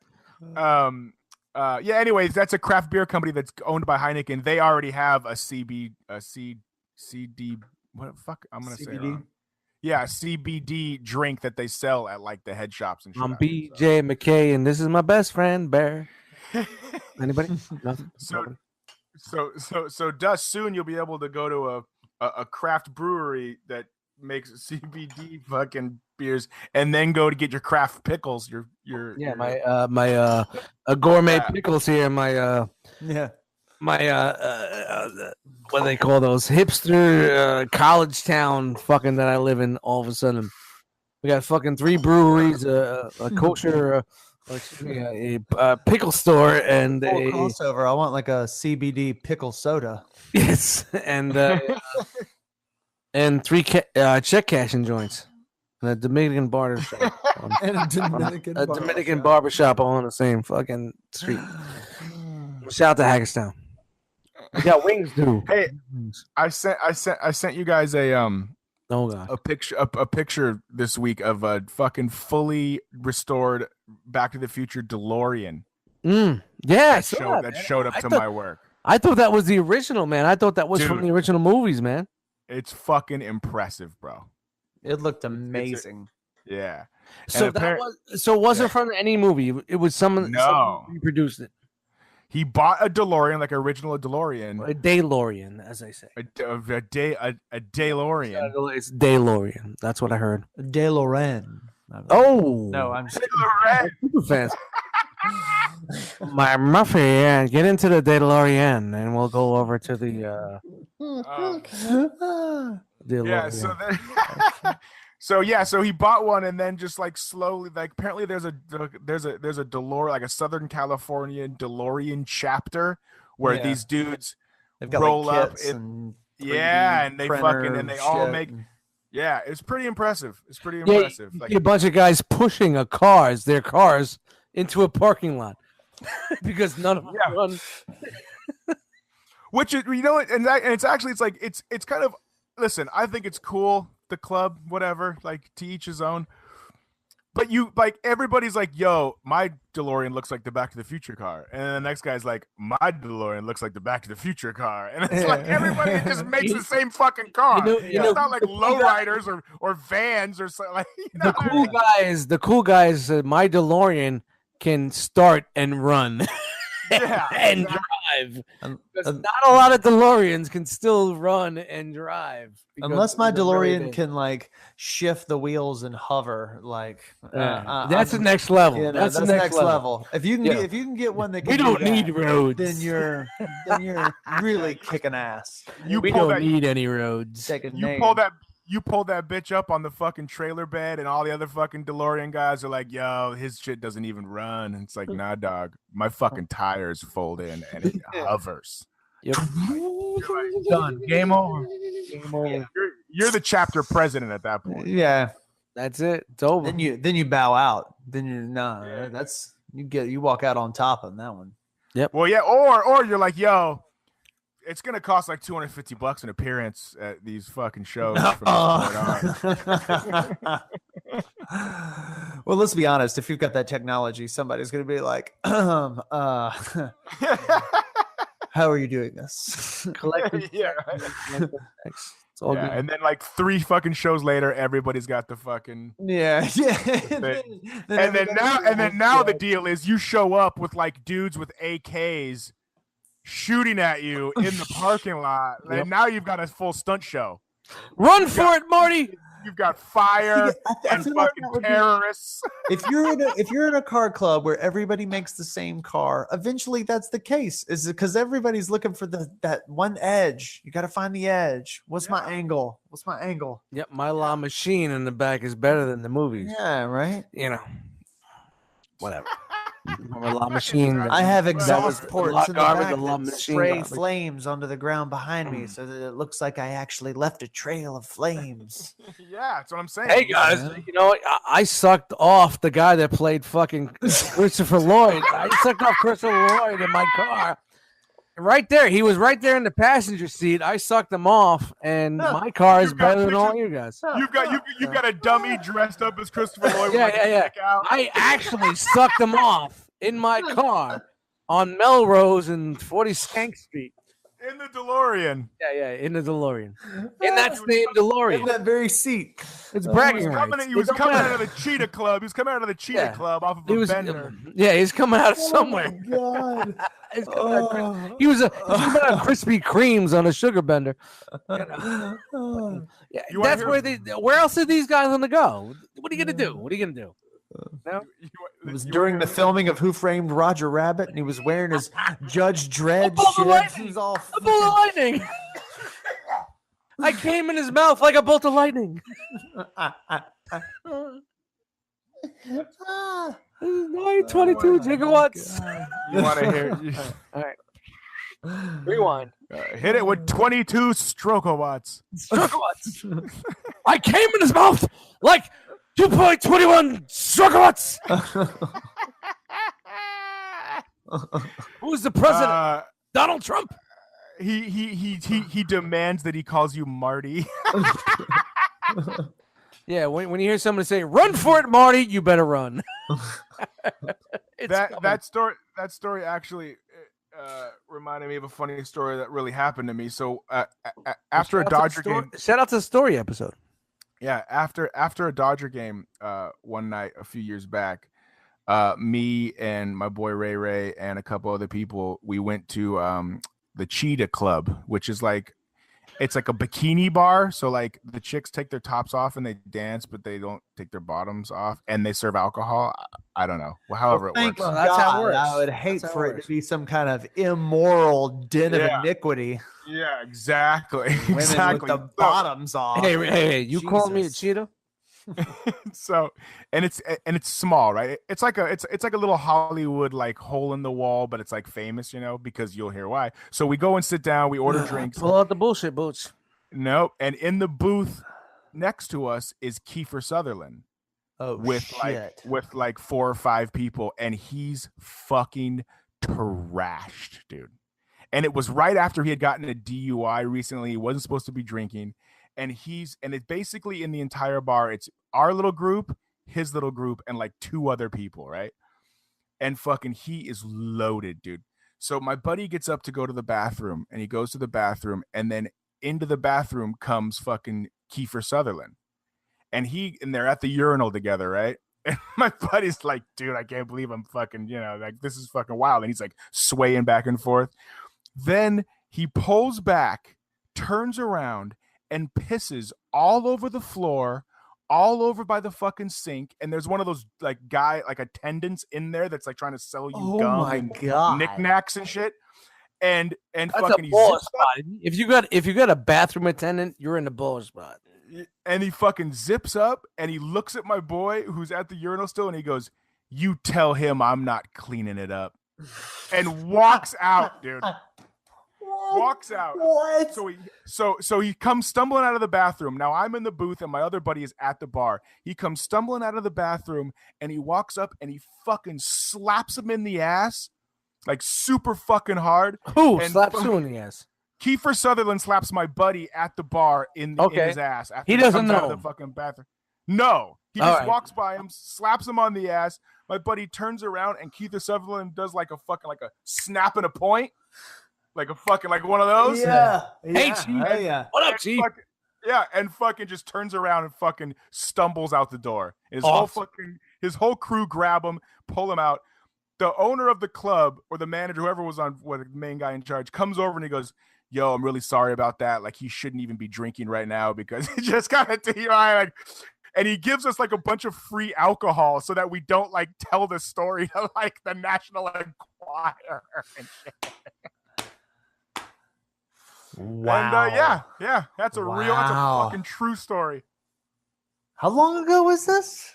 Yeah. Anyways, that's a craft beer company that's owned by Heineken. They already have a CD. What the fuck? I'm gonna say it wrong. Yeah, CBD drink that they sell at like the head shops and shit. I'm BJ McKay, and this is my best friend Bear. Anybody? Nothing. So Dust, soon you'll be able to go to a craft brewery that makes CBD fucking beers, and then go to get your craft pickles. My gourmet pickles here. My what do they call those hipster college town fucking that I live in. All of a sudden, we got fucking 3 breweries, a kosher, a pickle store, and a crossover. I want like a CBD pickle soda. Yes, and 3 check cashing joints, and a Dominican barber shop, and a Dominican barber shop all on the same fucking street. Shout out to Hagerstown. We got wings too. Hey, I sent you guys a picture this week of a fucking fully restored Back to the Future DeLorean. Yeah, that showed up to my work. I thought that was the original, man. I thought that was from the original movies, man. It's fucking impressive, bro. It looked amazing. Yeah. So it wasn't from any movie. It was someone reproduced it. He bought a DeLorean, like original DeLorean. A DeLorean, as I say. A DeLorean. It's DeLorean. That's what I heard. DeLorean. Oh. No, I'm fans. My Muffy, get into the DeLorean, and we'll go over to the DeLorean. So he bought one, and then just like slowly, like apparently there's a DeLorean, like a Southern California DeLorean chapter where these dudes roll up and they fucking and they all make. Yeah, it's pretty impressive. Like a bunch of guys pushing their cars into a parking lot because none of them run. Which is, and it's actually it's kind of, listen, I think it's cool, the club, whatever, like to each his own. But everybody's like, yo, my DeLorean looks like the Back to the Future car. And then the next guy's like, my DeLorean looks like the Back to the Future car. And it's like everybody just makes the same fucking car. It's not like lowriders or vans or something. Like, the cool guys, my DeLorean can start and run. And drive. Because not a lot of DeLoreans can still run and drive. Unless my DeLorean can like shift the wheels and hover, like that's the next level. That's the next level. If you can get one that can we don't need roads, then you're really kicking ass. We don't need any roads. You pull that bitch up on the fucking trailer bed, and all the other fucking DeLorean guys are like, yo, his shit doesn't even run. And it's like, nah, dog, my fucking tires fold in and it hovers. Yep. Done. Game over. You're the chapter president at that point. Yeah. That's it. It's over. Then you bow out. Then you walk out on top on that one. Yep. Well, yeah, or you're like, yo, it's gonna cost like $250 an appearance at these fucking shows. From Well, let's be honest. If you've got that technology, somebody's gonna be like, how are you doing this? Yeah. And then like 3 fucking shows later, everybody's got the fucking and then now the deal is you show up with like dudes with AKs shooting at you in the parking lot, and now you've got a full stunt show. Run for it, Marty! You've got fire and fucking terrorists. If you're in a car club where everybody makes the same car, eventually that's the case. Is because everybody's looking for that one edge. You got to find the edge. What's my angle? Yep, my La Machine in the back is better than the movies. Yeah, right. Whatever. A lot machine. I have exhaust was ports in the garbage, back a lot that machine spray garbage. flames onto the ground behind me, so that it looks like I actually left a trail of flames. Yeah, that's what I'm saying. Hey guys, you know what? I sucked off the guy that played fucking Christopher Lloyd. I sucked off Christopher Lloyd in my car. Right there, he was right there in the passenger seat. I sucked him off, and my car is better than all you guys. You've got a dummy dressed up as Christopher Lloyd. Yeah. I actually sucked him off in my car on Melrose and 40 Skank Street. In the DeLorean. Yeah, in the DeLorean. In that same DeLorean. In that very seat. It's bragging rights. He was coming out of the Cheetah Club. He was coming out of the Cheetah Club off of a bender. Yeah, he's coming out of somewhere. Oh, God. He was coming out of Krispy Kremes on a sugar bender. Yeah, that's where where else are these guys going to go? What are you going to do? What are you going to do? No? It was during the filming of Who Framed Roger Rabbit, and he was wearing his Judge Dredd shit. He was all a bolt of lightning. I came in his mouth like a bolt of lightning. 922 gigawatts. You want to hear? All right. Rewind. Hit it with 22 strokowatts. Strokowatts. I came in his mouth like 2.21 strokowatts. Who's the president? Donald Trump. He demands that he calls you Marty. Yeah, when you hear somebody say "Run for it, Marty," you better run. that story actually reminded me of a funny story that really happened to me. So after a Dodger game, shout out to the story episode. Yeah, after a Dodger game, one night a few years back, me and my boy Ray and a couple other people, we went to the Cheetah Club, which is it's like a bikini bar. So like the chicks take their tops off and they dance, but they don't take their bottoms off, and they serve alcohol. I don't know. Well, however it works. Well, that's how it works. I would hate for it to be some kind of immoral den of iniquity. Yeah, exactly. Women exactly. with the bottoms off. Hey, you call me a cheetah? So, and it's small, right? It's like a little Hollywood like hole in the wall, but it's like famous, because you'll hear why. So we go and sit down, we order drinks. Pull out the bullshit boots. Nope. And in the booth next to us is Kiefer Sutherland. Oh, with shit. with 4 or 5 people, and he's fucking trashed, dude. And it was right after he had gotten a DUI recently. He wasn't supposed to be drinking. And it's basically in the entire bar. It's our little group, his little group, and like 2 other people, right? And fucking he is loaded, dude. So my buddy gets up to go to the bathroom, and he goes to the bathroom, and then into the bathroom comes fucking Kiefer Sutherland. And they're at the urinal together, right? And my buddy's like, dude, I can't believe I'm fucking, this is fucking wild. And he's like swaying back and forth. Then he pulls back, turns around, and pisses all over the floor, all over by the fucking sink. And there's one of those attendants in there that's like trying to sell you gum and knickknacks and shit. And that's fucking a baller spot. If you got a bathroom attendant, you're in the baller spot. And he fucking zips up and he looks at my boy who's at the urinal still, and he goes, "You tell him I'm not cleaning it up," and walks out, dude. Walks out. What? So he comes stumbling out of the bathroom. Now I'm in the booth and my other buddy is at the bar. He comes stumbling out of the bathroom and he walks up and he fucking slaps him in the ass, like super fucking hard. Who slaps who in the ass? Kiefer Sutherland slaps my buddy at the bar in his ass. After he doesn't comes know out of the fucking bathroom. No, he just walks by him, slaps him on the ass. My buddy turns around and Kiefer Sutherland does like a snap and a point. Like one of those. Yeah. Hey, Chief. Yeah. What up, Chief? And fucking just turns around and fucking stumbles out the door. His whole crew grab him, pull him out. The owner of the club or the manager, whoever was the main guy in charge, comes over and he goes, "Yo, I'm really sorry about that. Like, he shouldn't even be drinking right now because he just got a DUI." And he gives us like a bunch of free alcohol so that we don't like tell the story to like the National Enquirer and shit. Wow. And that's a fucking true story. How long ago was this?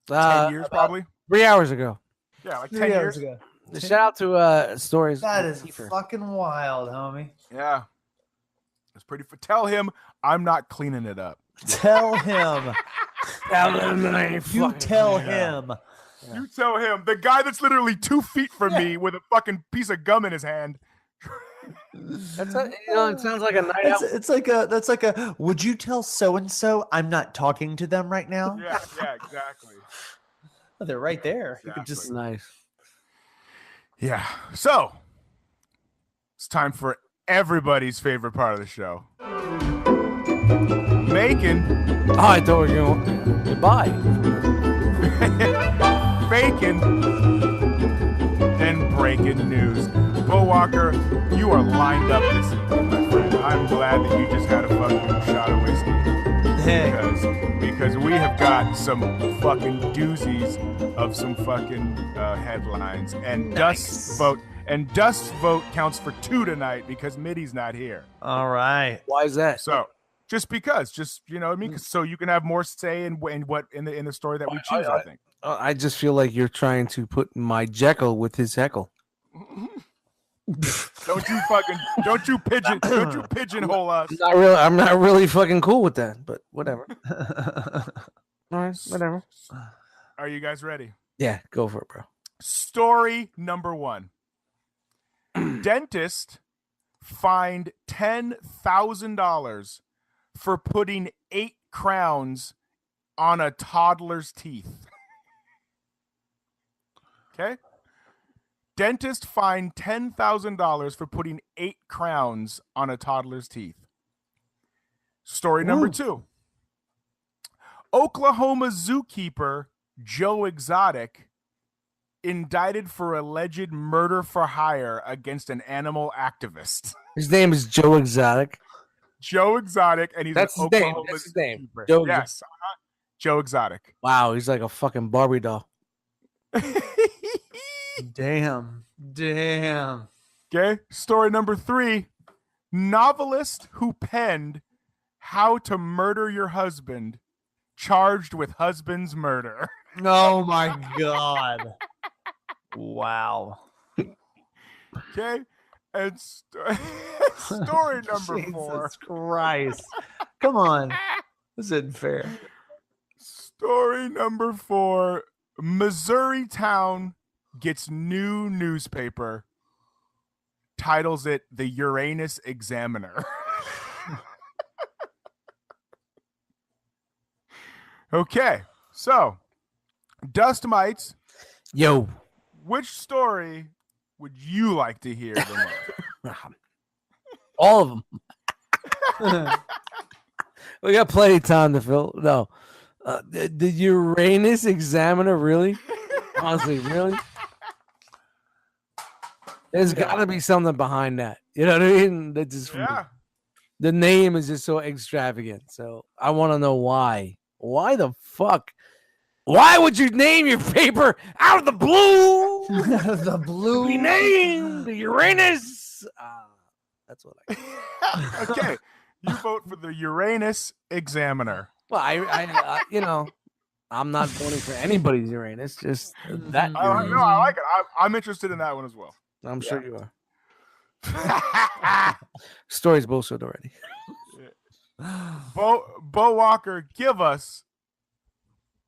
10 years, probably. 3 hours ago. Yeah, like 10 3 years hours ago. Shout out to Stories. That is Kiefer. fucking wild, homie. Yeah. It's pretty. Tell him I'm not cleaning it up. Tell him. You tell Yeah. him. You tell him. The guy that's literally 2 feet from me with a fucking piece of gum in his hand. It sounds like a night out. It's like a. Would you tell so and so I'm not talking to them right now? Yeah, exactly. Oh, they're right there. You could Exactly. just Nice. Yeah. So it's time for everybody's favorite part of the show. Making. Oh, I thought we were going goodbye. Bacon and breaking news. Bo Walker, you are lined up this evening, my friend. I'm glad that you just had a fucking shot of whiskey. Because we have got some fucking doozies of some fucking headlines. And Nice. Dust's vote counts for 2 tonight because Mitty's not here. all right. Why is that? So just because, you know what I mean? So you can have more say in the story that we choose, I think. I just feel like you're trying to put my Jekyll with his heckle. Don't you pigeonhole us. I'm not really fucking cool with that, but whatever. All right, whatever. Are you guys ready? Yeah, go for it, bro. Story number 1. Dentist fined $10,000 for putting 8 crowns on a toddler's teeth. Okay? Dentist fined $10,000 for putting 8 crowns on a toddler's teeth. Story number 2. Oklahoma zookeeper Joe Exotic indicted for alleged murder for hire against an animal activist. His name is Joe Exotic. Joe Exotic, and he's That's an his name. Oklahoma That's his name. zookeeper. Joe Yes, Joe Exotic. Wow, he's like a fucking Barbie doll. Damn. Okay, story number 3. Novelist who penned How to Murder Your Husband charged with husband's murder. Oh my god. Wow. Okay, and story number 4. Jesus Christ. Come on. This isn't fair. Story number 4. Missouri town gets new newspaper, titles it the Uranus Examiner. Okay, so Dust Mites, Yo. which story would you like to hear the most? All of them. We got plenty of time to fill. No. The Uranus Examiner, really? Honestly, really? There's got to be something behind that. You know what I mean? That just the name is just so extravagant. So I want to know why. Why the fuck? Why would you name your paper out of the blue? The blue. We named the Uranus. That's what I. Okay, you vote for the Uranus Examiner. Well, I you know, I'm not voting for anybody's Uranus. Just that. No, I like it. I'm interested in that one as well. I'm sure you are. Story's bullshit already. Bo Walker, give us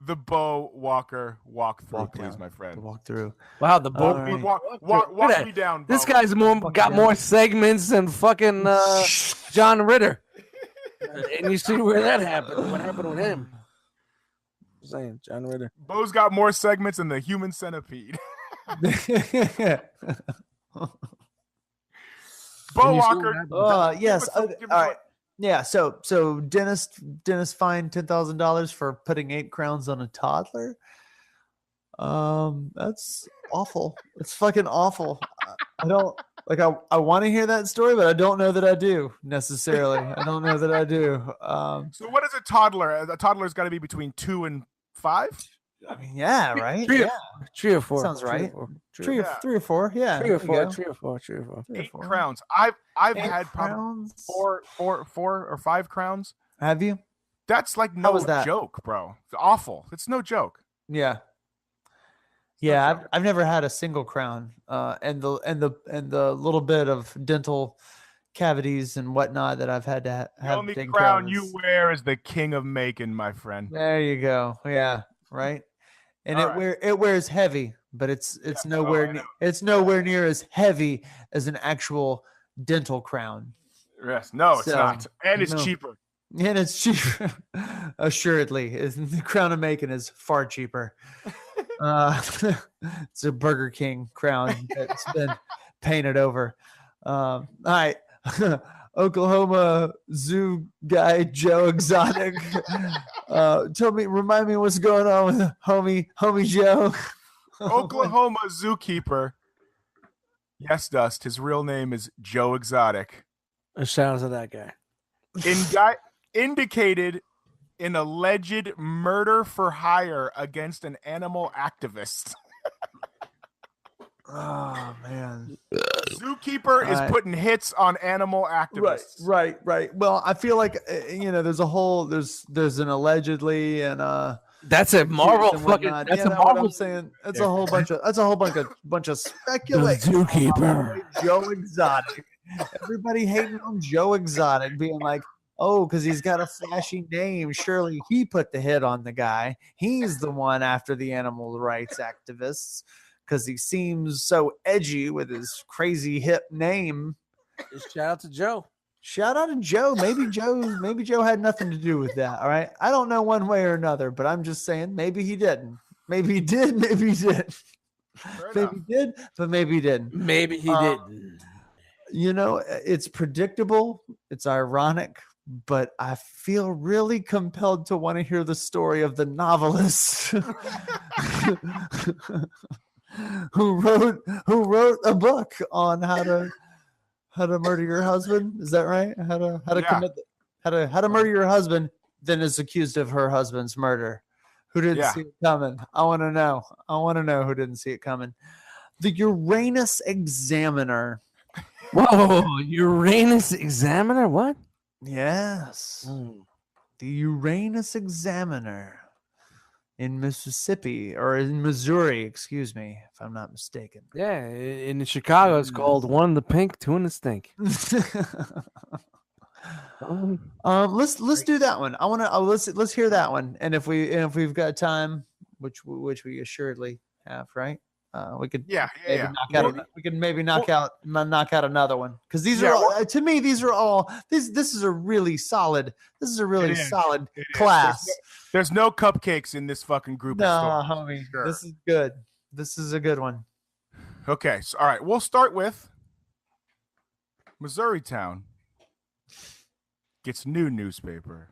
the Bo Walker walkthrough, please, my friend. Walk through. Wow, the boat. Right. Walk me down, Bo. This guy's more segments than fucking John Ritter. And you see where that happened. What happened with him? I'm saying John Ritter. Bo's got more segments than the Human Centipede. Bo Walker. Yes. All right. Yeah. So dentist fined $10,000 for putting 8 crowns on a toddler. That's awful. It's fucking awful. I don't like. I want to hear that story, but I don't know that I do necessarily. I don't know that I do. So what is a toddler? A toddler's got to be between 2 and 5. I mean, yeah, right. 3 or 4 Sounds right. 3 or 4. Yeah. 3 or 4. There 3 or 4. 3 or 4. 8 crowns. I've 8 had probably 4 or 5 crowns. Have you? That's like no joke, bro. It's awful. It's no joke. Yeah. Yeah, I've never had a single crown, and the little bit of dental cavities and whatnot that I've had to have. The only crown you wear is the king of Macon, my friend. There you go. Yeah, right. And it wears heavy, but it's nowhere it's nowhere near as heavy as an actual dental crown. Yes, no, it's not, and it's cheaper. And it's cheaper, assuredly. The crown of Macon is far cheaper. It's a Burger King crown that's been painted over. All right. Oklahoma Zoo guy Joe Exotic. Remind me what's going on with homie Joe. Oklahoma zookeeper. Yes, Dust. His real name is Joe Exotic. A shout out to that guy. Indicated in alleged murder for hire against an animal activist. Oh man. Zookeeper is putting hits on animal activists. Right. Well, I feel like there's an allegedly and that's a Marvel fucking. That's a Marvel. I'm saying that's a whole bunch of speculation. Zookeeper. Joe Exotic. Everybody hating on Joe Exotic, being like, oh, because he's got a flashy name. Surely he put the hit on the guy. He's the one after the animal rights activists because he seems so edgy with his crazy hip name. Just shout out to Joe. Shout out to Joe. Maybe Joe had nothing to do with that. All right. I don't know one way or another, but I'm just saying maybe he didn't. Maybe he did. Maybe he did. Maybe he did, but maybe he didn't. Maybe he didn't. It's predictable. It's ironic, but I feel really compelled to want to hear the story of the novelist who wrote a book on how to murder your husband. Is that right? How to murder your husband, then is accused of her husband's murder. Who didn't see it coming? I want to know who didn't see it coming. The Uranus Examiner. Whoa, Uranus Examiner? What? Yes. The Uranus Examiner in Mississippi, or in Missouri, excuse me, if I'm not mistaken. Yeah, in Chicago, it's called one in the pink, two in the stink. Let's do that one. I want to let's hear that one, and if we've got time, which we assuredly have, right? We could maybe knock out another one, because these are all, to me, this is a really solid class. There's no cupcakes in this fucking group. No, homie, sure. This is good. This is a good one. Okay, so all right, we'll start with Missouri Town gets new newspaper.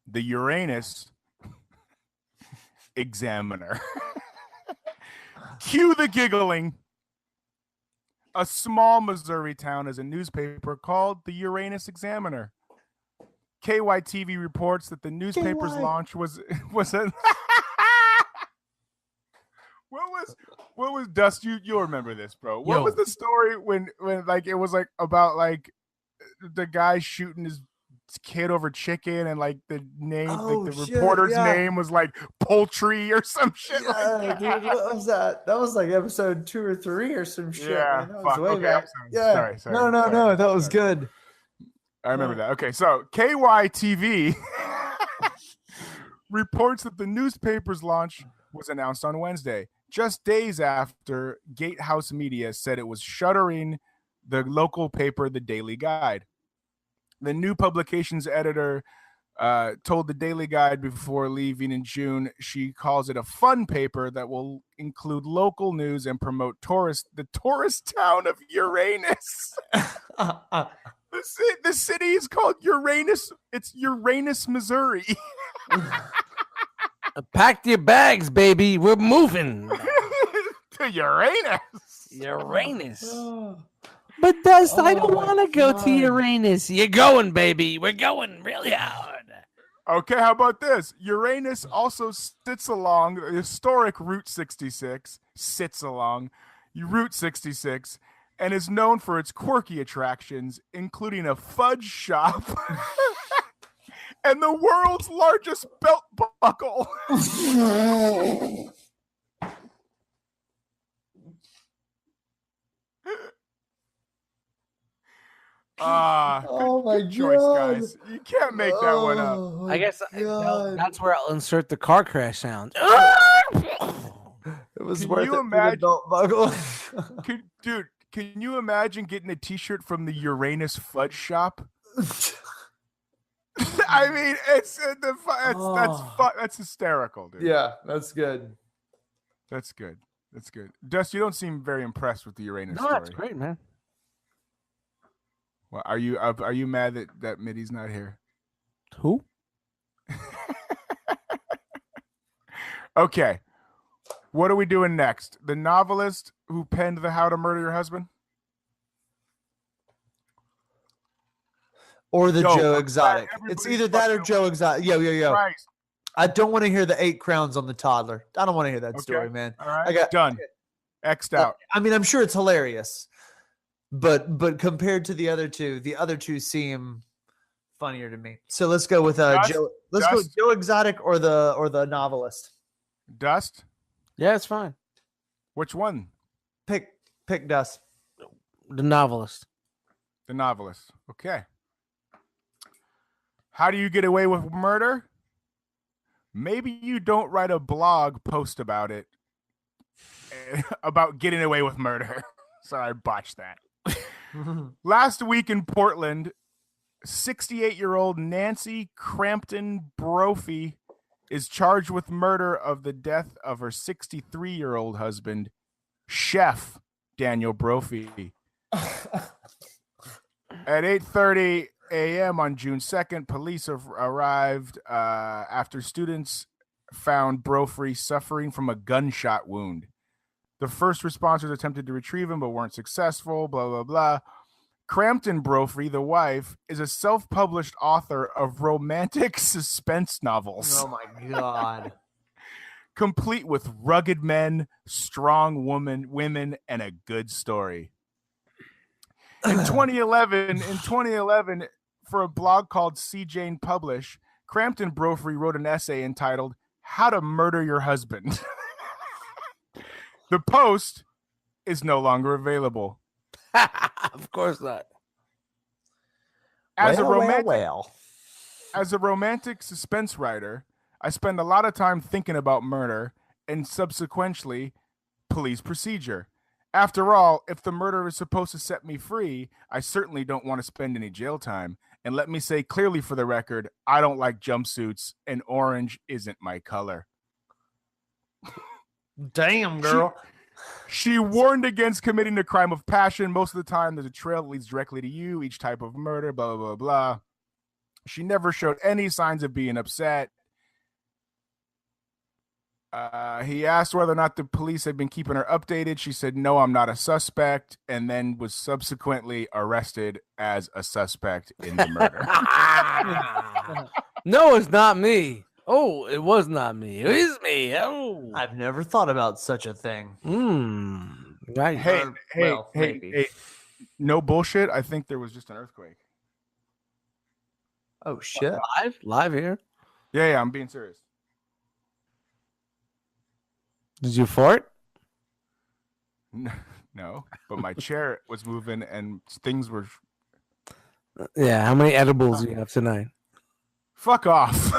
The Uranus Examiner. Cue the giggling. A small Missouri town has a newspaper called the Uranus Examiner. KYTV reports that the newspaper's launch was a what was Dust? You'll remember this, bro. What was the story when like it was like about like the guy shooting his kid over chicken, and like the name, reporter's name was like poultry or some shit. Yeah, like that. Dude, what was that? That was like episode 2 or 3 or some shit. Yeah, that was way back. Yeah. Sorry. No, that was good. I remember that. Okay, so KYTV reports that the newspaper's launch was announced on Wednesday, just days after Gatehouse Media said it was shuttering the local paper, The Daily Guide. The new publications editor told the Daily Guide before leaving in June she calls it a fun paper that will include local news and promote the tourist town of Uranus. The city is called Uranus. It's Uranus, Missouri. Pack your bags, baby. We're moving to Uranus. Uranus. But Dust, I don't want to go to Uranus. You're going, baby. We're going really hard. Okay, how about this? Uranus also sits along the historic Route 66, and is known for its quirky attractions, including a fudge shop and the world's largest belt buckle. Oh my good choice, God. guys. You can't make that one up. Oh I guess God. that's where I'll insert the car crash sound. It was Can worth you it imagine- for the belt buckle. Dude, can you imagine getting a T-shirt from the Uranus Fudge Shop? I mean, that's hysterical, dude. Yeah, that's good. That's good. That's good. Dust, you don't seem very impressed with the Uranus story. That's great, man. Well, are you mad that Mitty's not here? Who? Okay. What are we doing next? The novelist who penned the How to Murder Your Husband? Or the Yo, Joe Exotic. everybody's It's either that or fucking- Joe Exotic. Yo. Christ. I don't want to hear the 8 crowns on the toddler. I don't want to hear that story, man. All right. I got done. X'd out. I mean, I'm sure it's hilarious, but compared to the other two seem funnier to me. So let's go with Joe. Let's go with Joe Exotic or the novelist. Dust? Yeah, it's fine. Which one? Pick Dust. The novelist. The novelist. Okay. How do you get away with murder? Maybe you don't write a blog post about it. About getting away with murder. Sorry, I botched that. Last week in Portland, 68-year-old Nancy Crampton Brophy is charged with murder of the death of her 63-year-old husband, Chef Daniel Brophy. At 8:30 a.m. on June 2nd, police arrived after students found Brophy suffering from a gunshot wound. The first responders attempted to retrieve him but weren't successful, blah, blah, blah. Crampton Brophy, the wife, is a self-published author of romantic suspense novels. Oh, my God. Complete with rugged men, strong women, and a good story. In 2011, for a blog called C. Jane Publish, Crampton Brophy wrote an essay entitled How to Murder Your Husband. The post is no longer available. Of course not. As a romantic suspense writer, I spend a lot of time thinking about murder and subsequently police procedure. After all, if the murder is supposed to set me free, I certainly don't want to spend any jail time. And let me say clearly for the record, I don't like jumpsuits, and orange isn't my color. Damn, girl. She warned against committing a crime of passion. Most of the time, there's a trail that leads directly to you, each type of murder, blah, blah, blah, blah. She never showed any signs of being upset. He asked whether or not the police had been keeping her updated. She said, no, I'm not a suspect, and then was subsequently arrested as a suspect in the murder. No, it's not me. Oh, it was not me. It is me. Oh, I've never thought about such a thing. Right. Hey, maybe. hey, no bullshit. I think there was just an earthquake. Oh, shit. Live here. Yeah, I'm being serious. Did you fart? No, but my chair was moving and things were. Yeah. How many edibles do you have tonight? Fuck off.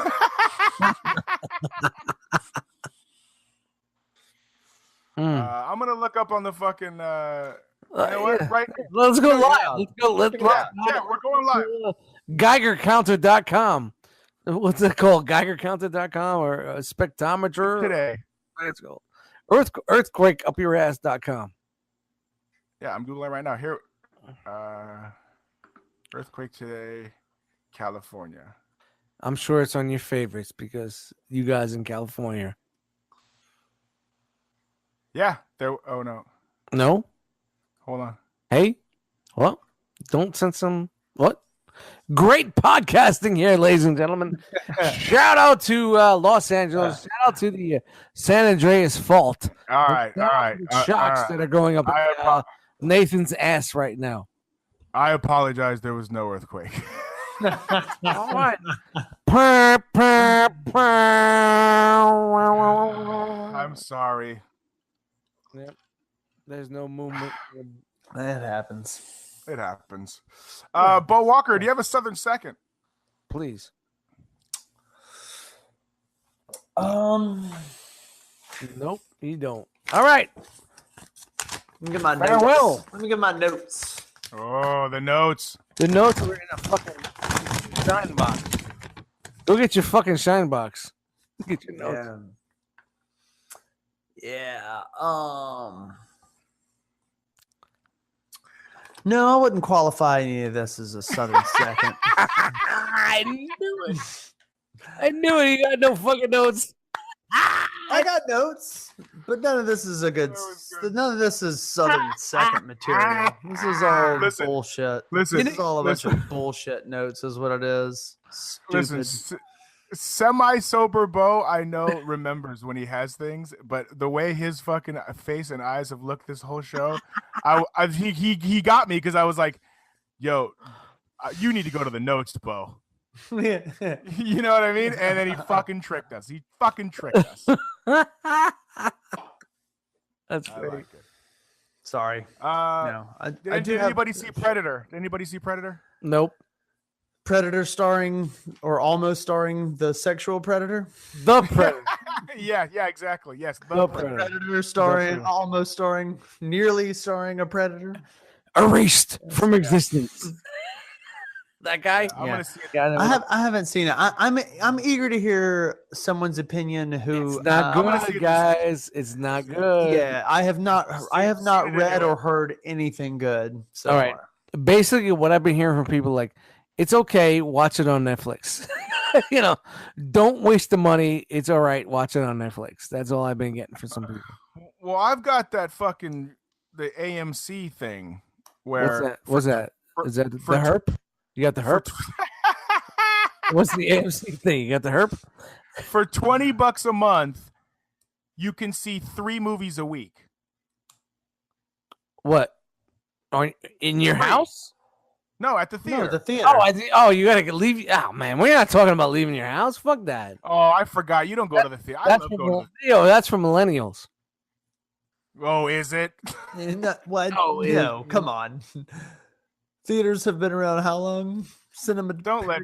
I'm gonna look up on the fucking. You know what? Yeah. Right. Let's go live. Let's go. Let's Yeah, we're going live. GeigerCounter.com. What's it called? GeigerCounter.com or Spectrometer? Today. Let's go. EarthquakeUpYourAss.com. Yeah, I'm Googling right now. Here. Earthquake today, California. I'm sure it's on your favorites because you guys in California. Yeah. There. Oh no. No? Hold on. Hey? Well, don't send some. What? Great podcasting here, ladies and gentlemen. Shout out to Los Angeles. Shout out to the San Andreas Fault. All right. Shocks that are going up Nathan's ass right now. I apologize. There was no earthquake. All right. I'm sorry. Yep. There's no movement. That happens. It happens. Bo Walker, do you have a Southern second? Please. Nope, you don't. All right. Let me get my Farewell. notes. Let me get my notes. Oh, the notes. The notes were in a fucking shine box. Go get your fucking shine box. Get your notes. Yeah. No, I wouldn't qualify any of this as a Southern second. I knew it. I knew it. You got no fucking notes. I got notes, but none of this is a good. None of this is Southern second material. This is all bullshit. This is all a bunch of bullshit notes, is what it is. Stupid. Listen, semi-sober Bo, I know, remembers when he has things, but the way his fucking face and eyes have looked this whole show, he got me because I was like, "Yo, you need to go to the notes, Bo." You know what I mean? And then he fucking tricked us. That's great. Like it. Sorry. No. Did anybody see Predator? Did anybody see Predator? Nope. Predator starring or almost starring the sexual predator? The Predator. yeah, exactly. Yes, the Predator starring, almost starring, nearly starring a predator. Erased from existence. That guy? I'm gonna see it. I haven't seen it. I'm eager to hear someone's opinion. Who? It's not good, guys. It's not good. Yeah, I have not read or heard anything good so All right. far. Basically, what I've been hearing from people, like, it's okay, watch it on Netflix. Don't waste the money. It's all right, watch it on Netflix. That's all I've been getting for some people. Well, I've got that fucking the AMC thing where what's that? Is that the Herp? You got the Herp? What's the AMC thing? You got the Herp? For $20 a month, you can see 3 movies a week. What? In your house? No, at the theater. No, the theater. You gotta leave. Oh man, we're not talking about leaving your house. Fuck that. Oh, I forgot. You don't go to the theater. That's for millennials. Oh, is it? What? Oh, no, come on. Theaters have been around how long? Cinema. Don't let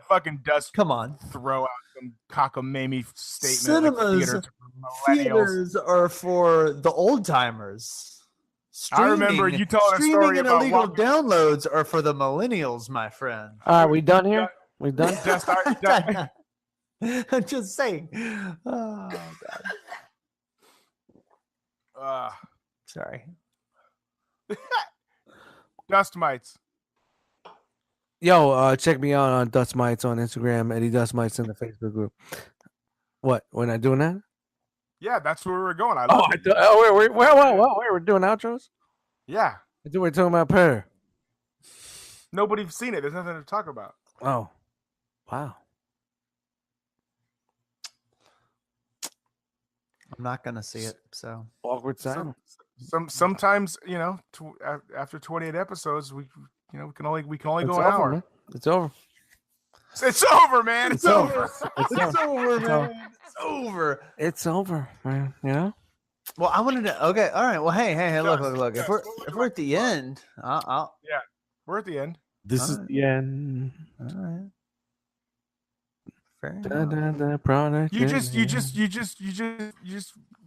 fucking Dust. Come on. Throw out some cockamamie statement. Theaters are for the old timers. I remember you telling a story and about illegal downloads are for the millennials, my friend. All right, we done here? We done? I'm just saying. Oh, God. Sorry. Dust Mites. Yo, check me out on Dust Mites on Instagram, Eddie Dust Mites in the Facebook group. What? We're not doing that? Yeah, that's where we were going. We're doing outros? Yeah. I think we're talking about Predator. Nobody's seen it. There's nothing to talk about. Oh. Wow. I'm not going to see it, so. Awkward silence. Sometimes, after 28 episodes, we can only go an hour. Man. It's over. It's over, man. It's over. It's over, man. It's over. It's over, man. Well, I wanted to. Okay, all right. Well, hey, look. If we're at the end, I'll. Yeah, we're at the end. This is the end. All right. Fair enough. Product. You just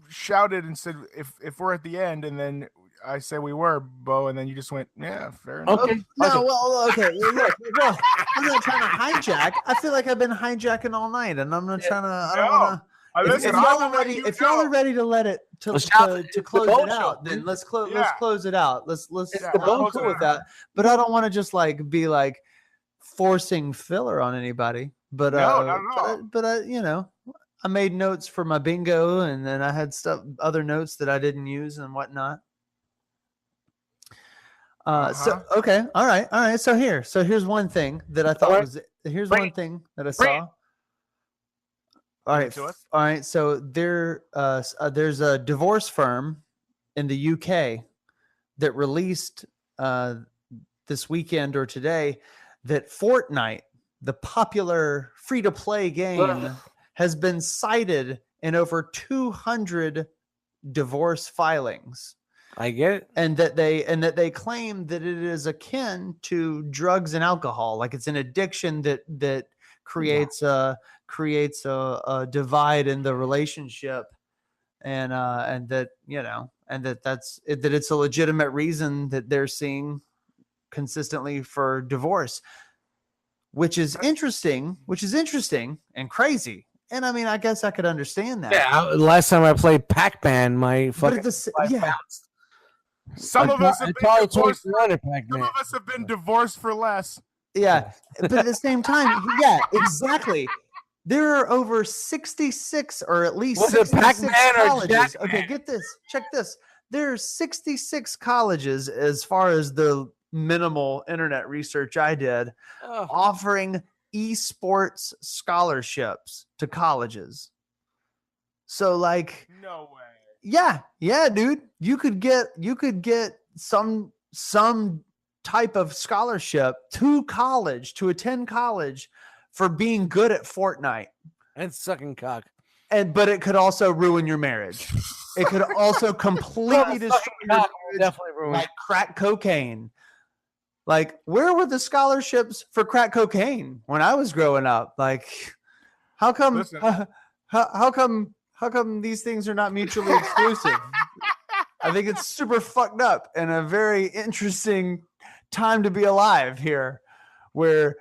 shouted and said if we're at the end, and then I said we were, Bo, and then you just went, yeah, fair enough. Okay. Okay. Look, I'm not trying to hijack. I feel like I've been hijacking all night, and I'm not trying to. I don't want to. If y'all are ready to let it to close it out, then let's close it out. Let's I'm cool with that. But I don't want to just be forcing filler on anybody. But I made notes for my bingo, and then I had other notes that I didn't use and whatnot. So okay, all right. So here's one thing that I thought one thing that I saw. All right. So there's a divorce firm in the UK that released this weekend or today that Fortnite, the popular free-to-play game, has been cited in over 200 divorce filings. I get it. And that they claim that it is akin to drugs and alcohol, like it's an addiction that creates a divide in the relationship, and that it's a legitimate reason that they're seeing consistently for divorce, which is interesting and crazy. And I mean, I guess I could understand that. Yeah, last time I played Pac-Man, my fucking bounced. Some of us have been divorced for less. Yeah, but at the same time, yeah, exactly. There are over 66, or at least 66 colleges. Okay, get this. Check this. There are 66 colleges, as far as the minimal internet research I did, offering esports scholarships to colleges. So, like, no way. Yeah, dude. You could get some type of scholarship to attend college for being good at Fortnite and sucking cock. But it could also ruin your marriage. It could also completely destroy your marriage, definitely ruin. Like crack cocaine. Like, where were the scholarships for crack cocaine when I was growing up? Like, how come? Listen. How come these things are not mutually exclusive? I think it's super fucked up and a very interesting time to be alive here, where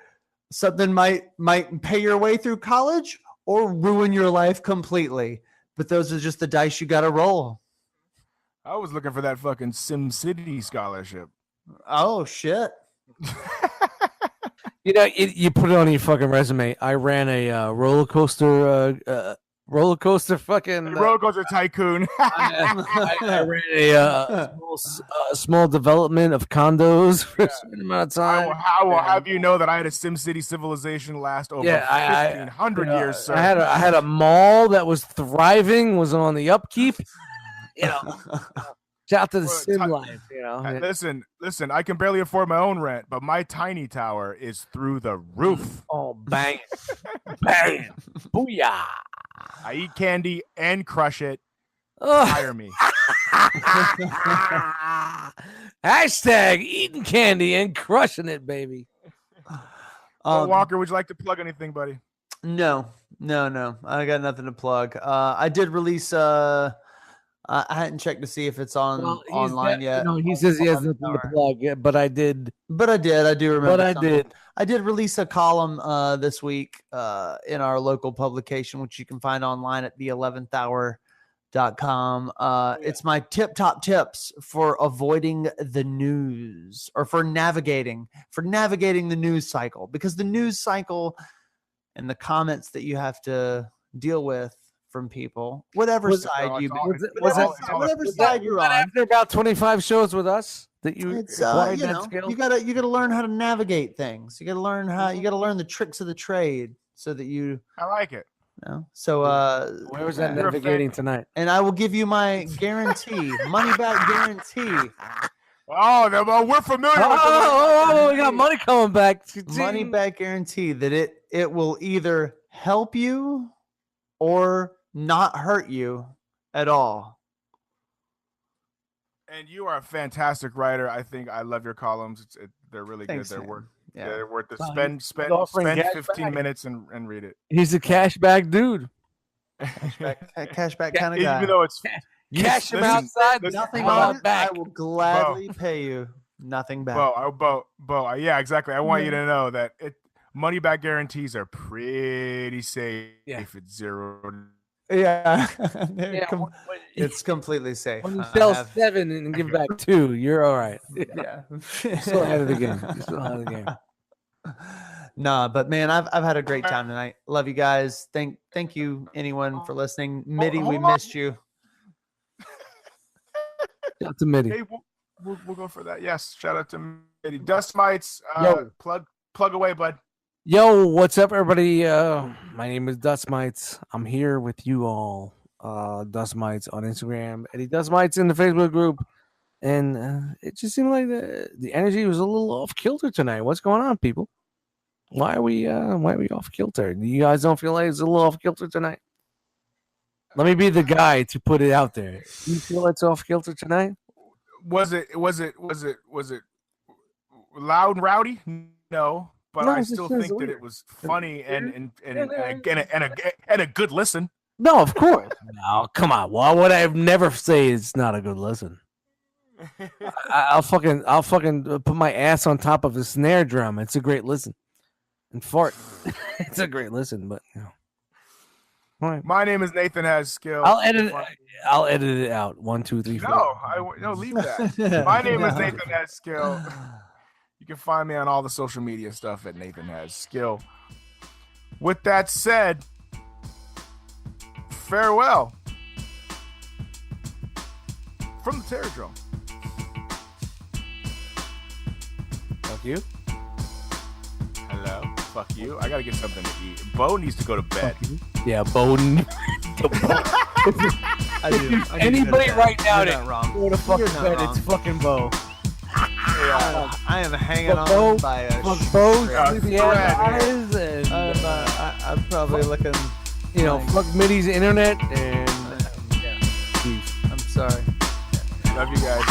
something might pay your way through college or ruin your life completely. But those are just the dice you got to roll. I was looking for that fucking SimCity scholarship. Oh, shit. You put it on your fucking resume. I ran a roller coaster fucking roller coaster tycoon. I ran a small development of condos for a certain amount of time. I will have you know that I had a SimCity civilization last over 1,500 years, sir. I had a mall that was thriving, was on the upkeep. Shout out to the sim life. Listen. I can barely afford my own rent, but my tiny tower is through the roof. Oh, bang, bang, booyah! I eat candy and crush it. Hire me. Hashtag eating candy and crushing it, baby. Walker, would you like to plug anything, buddy? No. I got nothing to plug. I did release. I hadn't checked to see if it's online yet. He says he has nothing to plug, but I did. I do remember. But I did. I did release a column this week in our local publication, which you can find online at the11thhour.com. It's my top tips for avoiding the news, or for navigating the news cycle, because the news cycle and the comments that you have to deal with from people, whatever side you're on. After about 25 shows with us, that you you gotta learn how to navigate things. You gotta learn the tricks of the trade, so that I like it. So where was that navigating tonight? And I will give you my guarantee, money back guarantee. Oh, we're familiar with we got money coming back. Money back guarantee that it will either help you or not hurt you at all. And you are a fantastic writer. I think I love your columns. They're really Thanks, good. man. They're worth to spend 15 minutes and read it. He's a cashback dude. Cashback kind of guy. Even though it's cash him outside, nothing back. I will gladly pay you nothing back. Bo, yeah, exactly. I want you to know that money back guarantees are pretty safe if it's zero. Yeah, it's completely safe. When you sell 7 and give back 2, you're all right. Yeah, still ahead of the game. Nah, but man, I've had a great time tonight. Love you guys. Thank you anyone for listening. Mitty, we missed you. Shout out to Mitty. Hey, we'll go for that. Yes, shout out to Mitty. Dust Mites, plug away, bud. Yo, what's up, everybody? My name is Dust Mites. I'm here with you all. Dust Mites on Instagram, Eddie Dust Mites in the Facebook group, and it just seemed like the energy was a little off kilter tonight. What's going on, people? Why are we off kilter? You guys don't feel like it's a little off kilter tonight? Let me be the guy to put it out there. You feel it's off kilter tonight? Was it loud and rowdy? No, but I still think that it was funny and a good listen. No, of course. No, come on. Why would I never say it's not a good listen? I'll fucking put my ass on top of a snare drum. It's a great listen. And fart. It's a great listen, but you know. All right. My name is Nathan Has Skill. I'll edit it out. 1, 2, 3, 4. No, leave that. My name is Nathan Has Skill. You can find me on all the social media stuff at Nathan Has Skill. With that said, farewell from the Terror Drome. Fuck you. Hello. Fuck you. I gotta get something to eat. Bo needs to go to bed. Yeah, Bowden. Anybody right now to go to fucking bed, it's fucking Bo. Yeah, I am hanging on by a sleepy eyes, and I'm probably looking. You know, fuck Mitty's internet, and I'm sorry. Love you guys.